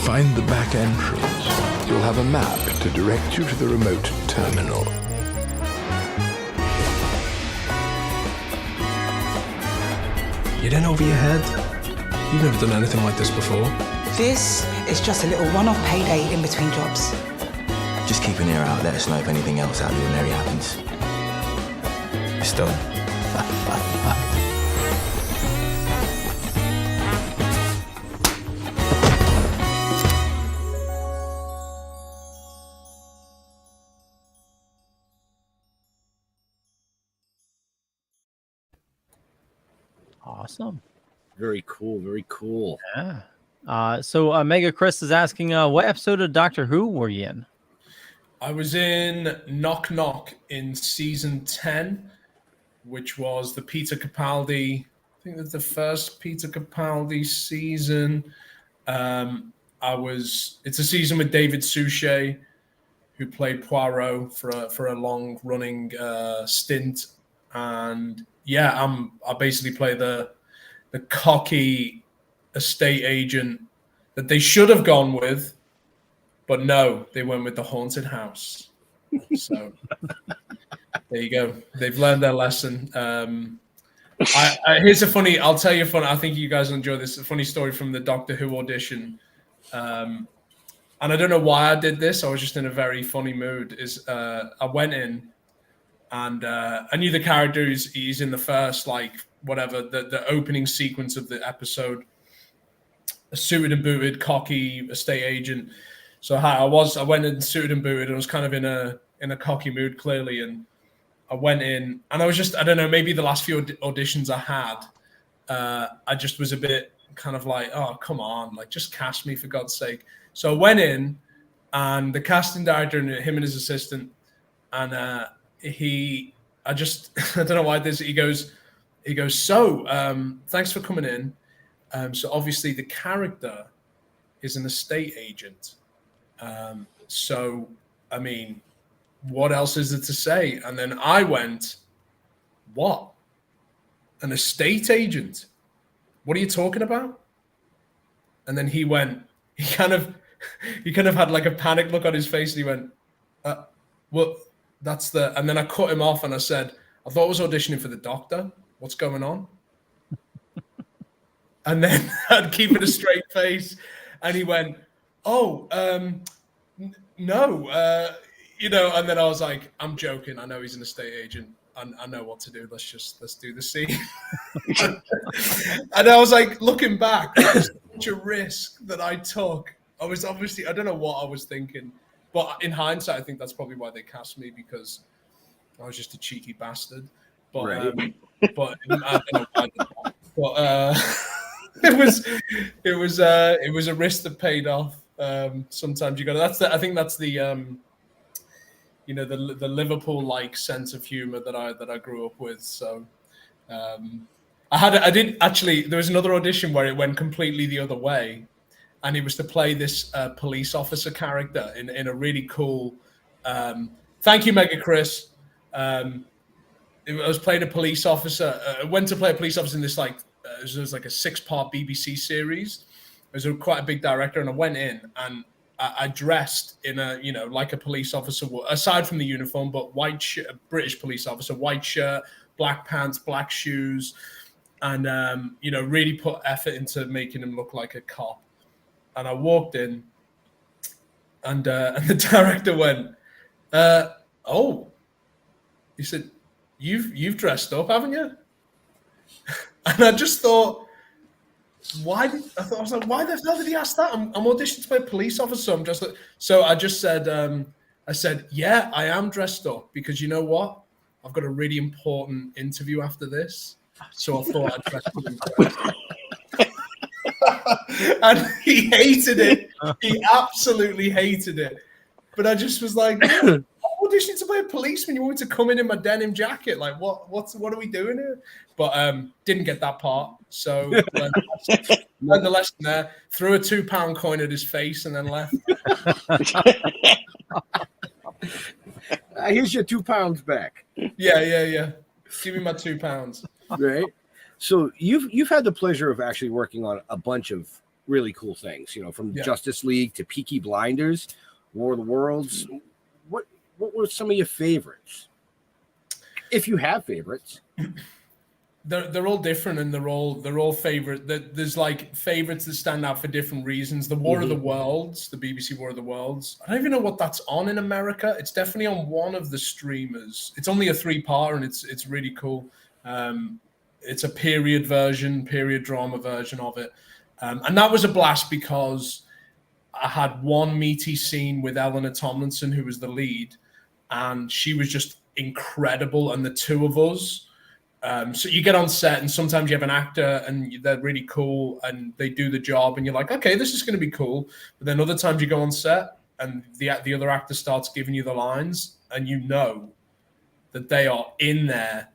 Find the back entrance. You'll have a map to direct you to the remote terminal. You in over your head? You've never done anything like this before. This is just a little one-off payday in between jobs. Just keep an ear out. Let us know if anything else out of the ordinary happens. It's done. Awesome. Very cool. Very cool. Yeah. So Mega Chris is asking, what episode of Doctor Who were you in? I was in Knock Knock in season 10, which was the Peter Capaldi. I think that's the first Peter Capaldi season. I It's a season with David Suchet, who played Poirot for a long running stint, and I basically play the cocky estate agent that they should have gone with, but no, they went with the haunted house. So there you go. They've learned their lesson. Here's a funny. I'll tell you a funny. I think you guys will enjoy this. A funny story from the Doctor Who audition. And I don't know why I did this. I was just in a very funny mood. I went in, and I knew the character. He's in the first, like, whatever, the opening sequence of the episode. A suited and booted, cocky estate agent. So I went in suited and booted, and I was kind of in a cocky mood, clearly. And I went in, and I was just, I don't know, maybe the last few auditions I had, I just was a bit kind of like, oh, come on, like, just cast me for God's sake. So I went in, and the casting director and him and his assistant, and I don't know why this. He goes, so thanks for coming in. So obviously the character is an estate agent. So I mean, what else is there to say? And then I went, what? An estate agent? What are you talking about? And then he kind of had like a panic look on his face, and he went, well, and then I cut him off and I said, I thought I was auditioning for the Doctor. What's going on? And then I'd keep it a straight face. And he went, oh, no, and then I was like, I'm joking. I know he's an estate agent. I know what to do. Let's do the scene. And I was like, looking back, that was such a risk that I took. I was obviously, I don't know what I was thinking, but in hindsight, I think that's probably why they cast me, because I was just a cheeky bastard. But, right. But I don't know why I did that. But it was a risk that paid off. Sometimes you got to. I think that's the the Liverpool-like sense of humor that I grew up with. So I did actually. There was another audition where it went completely the other way, and it was to play this police officer character in a really cool. Thank you, Mega Chris. I was playing a police officer. I went to play a police officer in this it was like a 6-part BBC series. It was quite a big director, and I went in and I dressed in a like a police officer, aside from the uniform, but British police officer, white shirt, black pants, black shoes, and really put effort into making him look like a cop. And I walked in, and the director went, "Oh," he said, "You've dressed up, haven't you?" And I just thought, why did he ask that? I'm auditioning to play a police officer. So I just said, yeah, I am dressed up because you know what? I've got a really important interview after this. So I thought I'd dress up. And he hated it. He absolutely hated it. But I just was like, I'm auditioning to play a policeman. You want me to come in my denim jacket? Like, what are we doing here? But didn't get that part. So learned the lesson there. Threw a £2 coin at his face and then left. Here's your £2 back. Yeah. Give me my £2. Right. So you've had the pleasure of actually working on a bunch of really cool things, from Justice League to Peaky Blinders, War of the Worlds. What were some of your favorites? If you have favorites. They're all different, and they're all favorite. There's like favorites that stand out for different reasons. The War of the Worlds, the BBC War of the Worlds. I don't even know what that's on in America. It's definitely on one of the streamers. It's only a 3-parter, and it's really cool. It's a period drama version of it, and that was a blast because I had one meaty scene with Eleanor Tomlinson, who was the lead, and she was just incredible, and the two of us. So you get on set, and sometimes you have an actor and they're really cool and they do the job and you're like, okay, this is going to be cool. But then other times you go on set and the other actor starts giving you the lines and you know that they are in there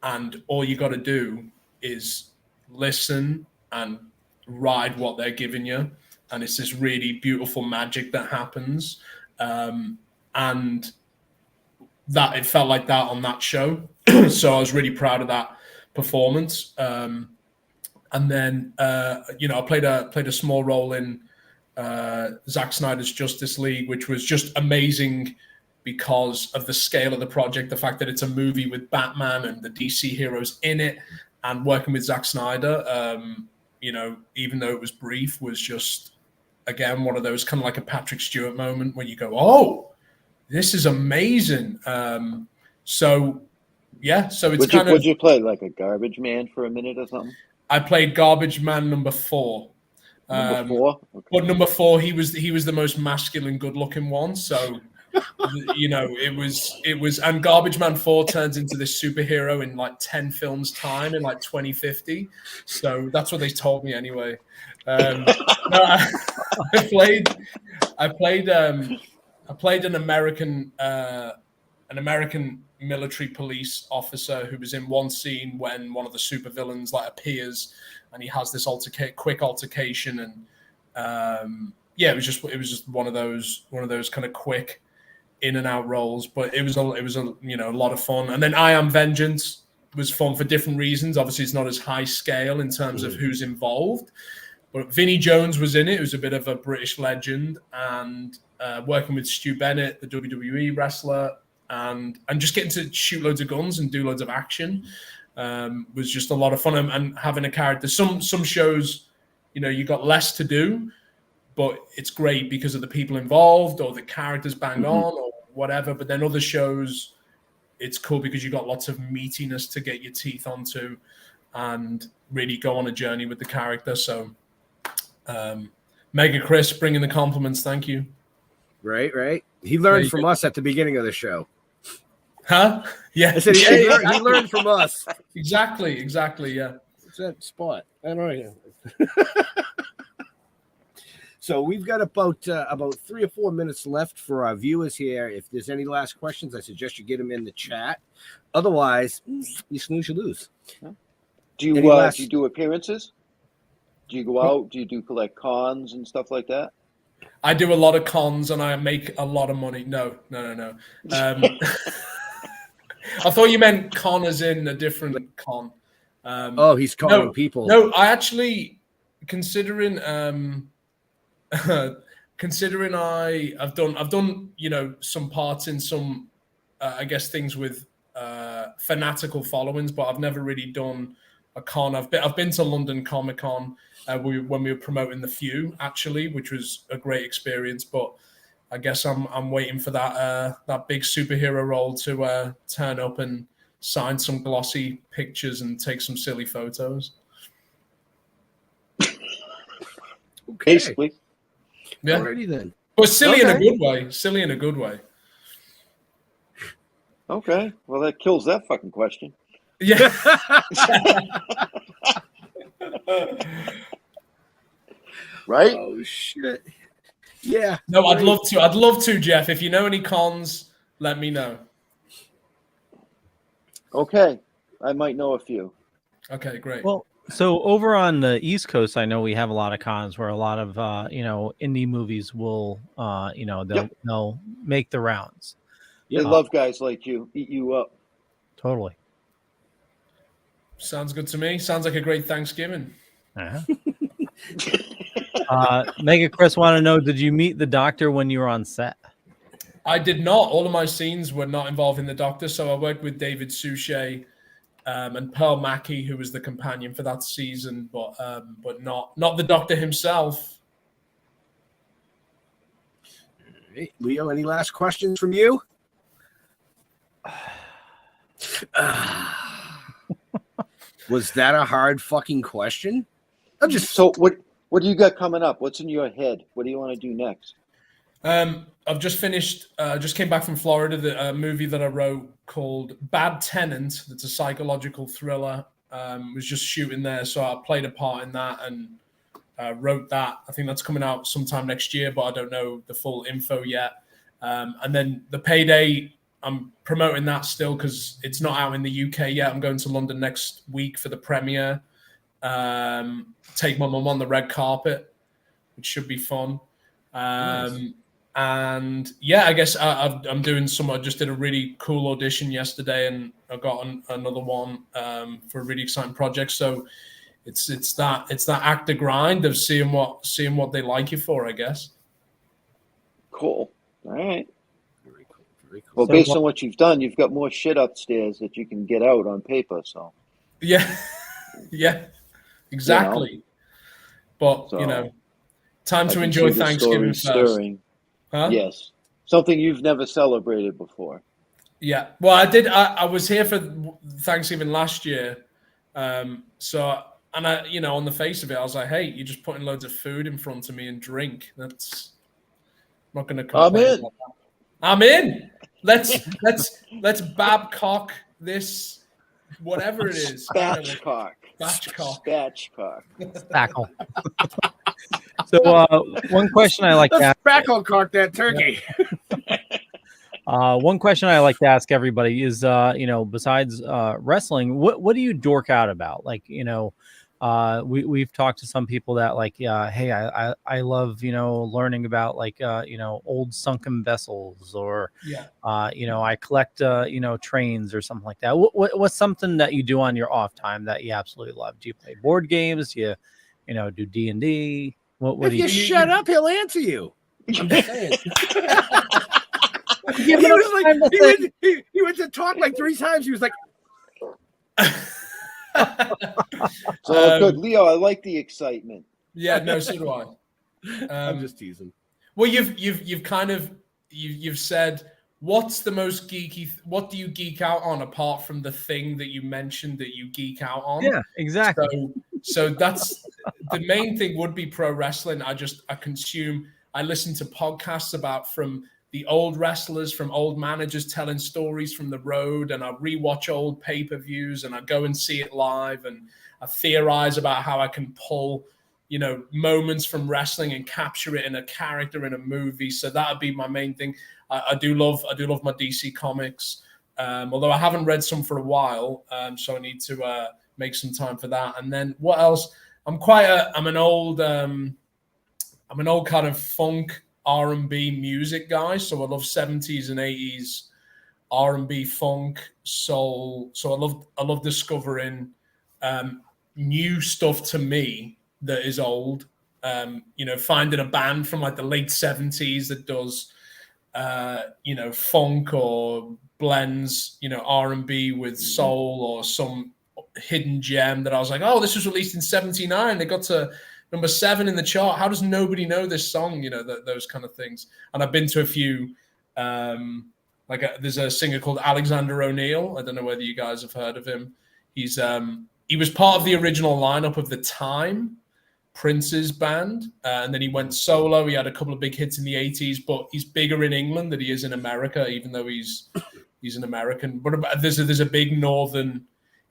and all you got to do is listen and ride what they're giving you. and it's this really beautiful magic that happens, and that it felt like that on that show. So I was really proud of that performance. And then I played a small role in Zack Snyder's Justice League, which was just amazing because of the scale of the project, the fact that it's a movie with Batman and the DC heroes in it, and working with Zack Snyder, even though it was brief, was just, again, one of those kind of like a Patrick Stewart moment where you go, oh, this is amazing. So it's Would you play like a garbage man for a minute or something? I played Garbage Man number 4. Number 4? Okay. But number 4, he was the most masculine, good-looking one. So, it was, and Garbage Man 4 turns into this superhero in like 10 films time in like 2050. So that's what they told me anyway. I played an American military police officer who was in one scene when one of the supervillains like appears, and he has this quick altercation, and it was just one of those kind of quick in and out roles, but it was a lot of fun. And then I Am Vengeance was fun for different reasons. Obviously, it's not as high scale in terms of who's involved, but Vinnie Jones was in it, who's a bit of a British legend, and working with Stu Bennett, the WWE wrestler, and just getting to shoot loads of guns and do loads of action was just a lot of fun. And having a character, some shows, you got less to do, but it's great because of the people involved or the characters bang on or whatever. But then other shows, it's cool because you got lots of meatiness to get your teeth onto and really go on a journey with the character. So Mega Chris, bringing the compliments. Thank you. Right. He learned from us at the beginning of the show. Huh? Yeah. I said he learned from us. Exactly. Yeah. What's that spot? I don't know. So we've got about 3 or 4 minutes left for our viewers here. If there's any last questions, I suggest you get them in the chat. Otherwise, you snooze, you lose. Do you do appearances? Do you go out? Do you do collect cons and stuff like that? I do a lot of cons and I make a lot of money. No. I thought you meant con as in a different con. He's conning people. No, I actually, considering I've done some parts in some I guess things with fanatical followings, but I've never really done a con. I've been to London Comic Con when we were promoting The Few, actually, which was a great experience. But I guess I'm waiting for that big superhero role to turn up and sign some glossy pictures and take some silly photos. Okay. Basically. Yeah. Alrighty then. But silly in a good way. Silly in a good way. Okay. Well, that kills that fucking question. Yeah. Right? Oh shit. Yeah. No, I'd love to. I'd love to, Jeff. If you know any cons, let me know. Okay. I might know a few. Okay, great. Well, so over on the East Coast, I know we have a lot of cons where a lot of indie movies will they'll make the rounds. They love guys like you. Eat you up. Totally. Sounds good to me. Sounds like a great Thanksgiving. Mega Chris want to know, did you meet the Doctor when you were on set? I did not. All of my scenes were not involving the Doctor, so I worked with David Suchet and Pearl Mackie, who was the companion for that season, but not the Doctor himself. Hey, Leo, any last questions from you? Was that a hard fucking question? So what do you got coming up? What's in your head? What do you want to do next? I've just finished. Just came back from Florida. The movie that I wrote called Bad Tenant. That's a psychological thriller. Was just shooting there, so I played a part in that and wrote that. I think that's coming out sometime next year, but I don't know the full info yet. And then The Payday, I'm promoting that still because it's not out in the UK yet. I'm going to London next week for the premiere. Take my mum on the red carpet. which should be fun. Nice. And yeah, I guess I'm doing some. I just did a really cool audition yesterday, and I got another one for a really exciting project. So it's that actor grind of seeing what they like you for, I guess. Cool. All right. Very cool. Very cool. Well, So based on what you've done, you've got more shit upstairs that you can get out on paper. So Yeah, yeah, exactly. But So, time I to can enjoy see the Thanksgiving story first. stirring. Huh? Yes, something you've never celebrated before. Yeah. Well, I did. I was here for Thanksgiving last year. So, and I, on the face of it, I was like, hey, you're just putting loads of food in front of me and drink. That's I'm not going to complain. I'm in. about that. I'm in. Let's Babcock this, whatever it is. Spatchcock. Spatchcock. Spatchcock. Spackle. So one question I like to ask. Spackle cock that turkey. One question I like to ask everybody is, besides wrestling, what do you dork out about? Like, we've talked to some people that like, hey, I love, learning about like, old sunken vessels, or, I collect, trains or something like that. What's something that you do on your off time that you absolutely love? Do you play board games? Do you, do D&D? What If do you you shut up, he'll answer you. I'm just saying. He went to talk like 3 times. He was like, So good, Leo. I like the excitement. Yeah, no, so do I. I'm just teasing. Well, you've said, what's the most geeky? What do you geek out on apart from the thing that you mentioned that you geek out on? Yeah, exactly. So that's the main thing would be pro wrestling. I listen to podcasts about from the old wrestlers, from old managers telling stories from the road, and I rewatch old pay-per-views, and I go and see it live, and I theorize about how I can pull, moments from wrestling and capture it in a character in a movie. So that would be my main thing. I do love my DC comics, although I haven't read some for a while, so I need to make some time for that. And then what else? I'm an old kind of funk R&B music guy, so I love 70s and 80s R&B, funk, soul. So I love discovering new stuff to me that is old. Finding a band from like the late 70s that does funk or blends R&B with soul, or some hidden gem that I was like, oh, this was released in 79. They got to number 7 in the chart. How does nobody know this song? Those kind of things. And I've been to a few, there's a singer called Alexander O'Neill. I don't know whether you guys have heard of him. He was part of the original lineup of the Time, Prince's band. And then he went solo. He had a couple of big hits in the 80s, but he's bigger in England than he is in America, even though he's an American. But there's a big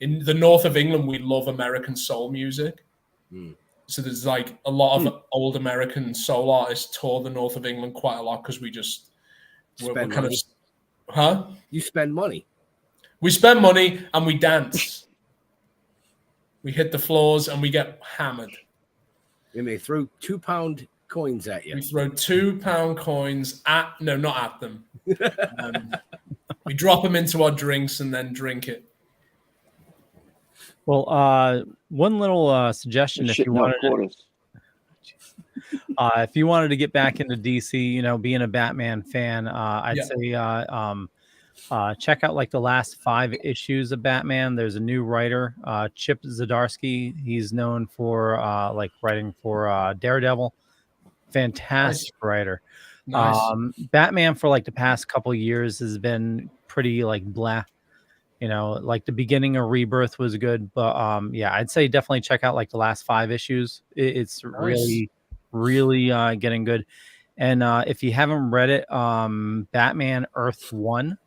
in the north of England, we love American soul music. Mm. So there's like a lot of old American soul artists tour the north of England quite a lot, because we're kind of, You spend money. We spend money and we dance. We hit the floors and we get hammered. And they throw £2 coins at you. We throw £2 coins not at them. We drop them into our drinks and then drink it. Well, one little suggestion, if you wanted to get back into DC, being a Batman fan, I'd say check out like the last 5 issues of Batman. There's a new writer, Chip Zdarsky. He's known for writing for Daredevil. Fantastic writer. Nice. Batman for like the past couple of years has been pretty like blah. Like the beginning of Rebirth was good, but I'd say definitely check out like the last 5 issues. It's nice. really getting good. And if you haven't read it, Batman Earth 1.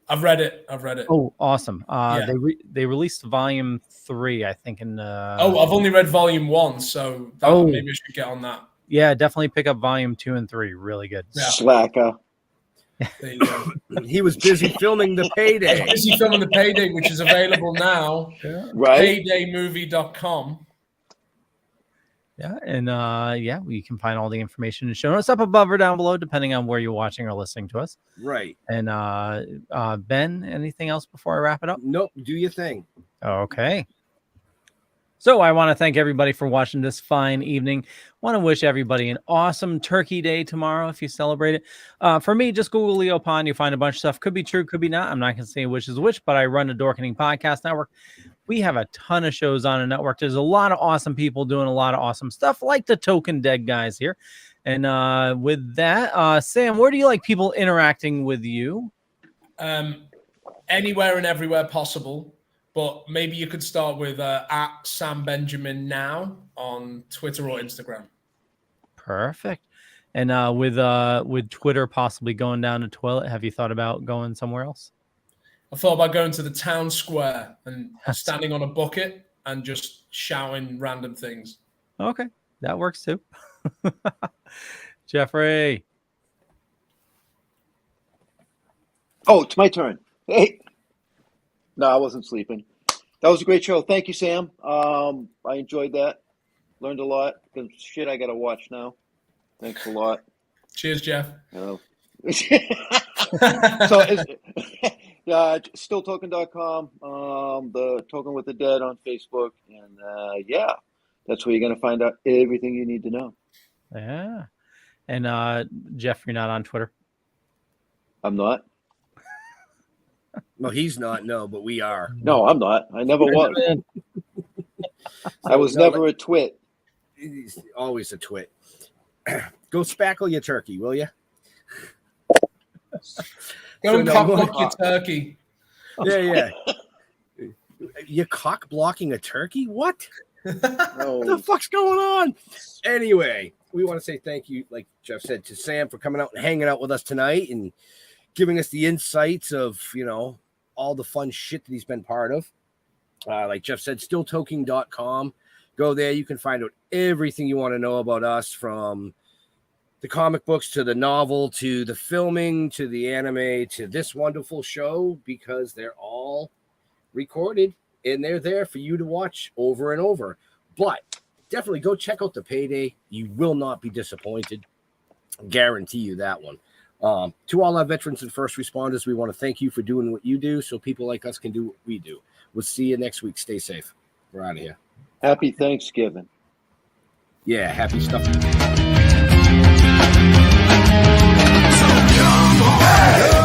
I've read it. Oh, awesome. They released volume 3, I think. I've only read volume 1, so maybe I should get on that. Yeah, definitely pick up volume 2 and 3. Really good. Yeah. Slacker. There you go. He was busy filming The Payday. Which is available now. Right. Paydaymovie.com. Yeah, and you can find all the information in show notes up above or down below, depending on where you're watching or listening to us. Right. And Ben, anything else before I wrap it up? Nope. Do your thing. Okay. So I want to thank everybody for watching this fine evening. Want to wish everybody an awesome Turkey Day tomorrow if you celebrate it. For me, just Google Leo Pond. You find a bunch of stuff. Could be true, could be not. I'm not going to say which is which, but I run the Dorkening podcast network. We have a ton of shows on a network. There's a lot of awesome people doing a lot of awesome stuff, like the Token Dead guys here. And with that, Sam, where do you like people interacting with you? Anywhere and everywhere possible. But maybe you could start with at Sam Benjamin Now on Twitter or Instagram. Perfect. And with Twitter possibly going down the toilet, have you thought about going somewhere else? I thought about going to the town square and standing on a bucket and just shouting random things. Okay, that works too. Jeffrey. Oh, it's my turn. Hey. No, I wasn't sleeping. That was a great show. Thank you, Sam. I enjoyed that. Learned a lot. Because shit, I got to watch now. Thanks a lot. Cheers, Jeff. So, stilltoking.com, the Token with the Dead on Facebook. And, that's where you're going to find out everything you need to know. Yeah. And, Jeff, you're not on Twitter? I'm not. No, he's not. No, but we are. No, I'm not. I never was. I was never a twit. He's always a twit. Go spackle your turkey, will you? Go and cock block your turkey. Yeah. You're cock blocking a turkey? What? What the fuck's going on? Anyway, we want to say thank you, like Jeff said, to Sam for coming out and hanging out with us tonight and giving us the insights of, all the fun shit that he's been part of. Like Jeff said, stilltoking.com. Go there. You can find out everything you want to know about us, from the comic books to the novel to the filming to the anime to this wonderful show, because they're all recorded and they're there for you to watch over and over. But definitely go check out the Payday. You will not be disappointed. Guarantee you that one. To all our veterans and first responders, we want to thank you for doing what you do so people like us can do what we do. We'll see you next week. Stay safe. We're out of here. Happy Thanksgiving. Yeah, happy stuff. So come on.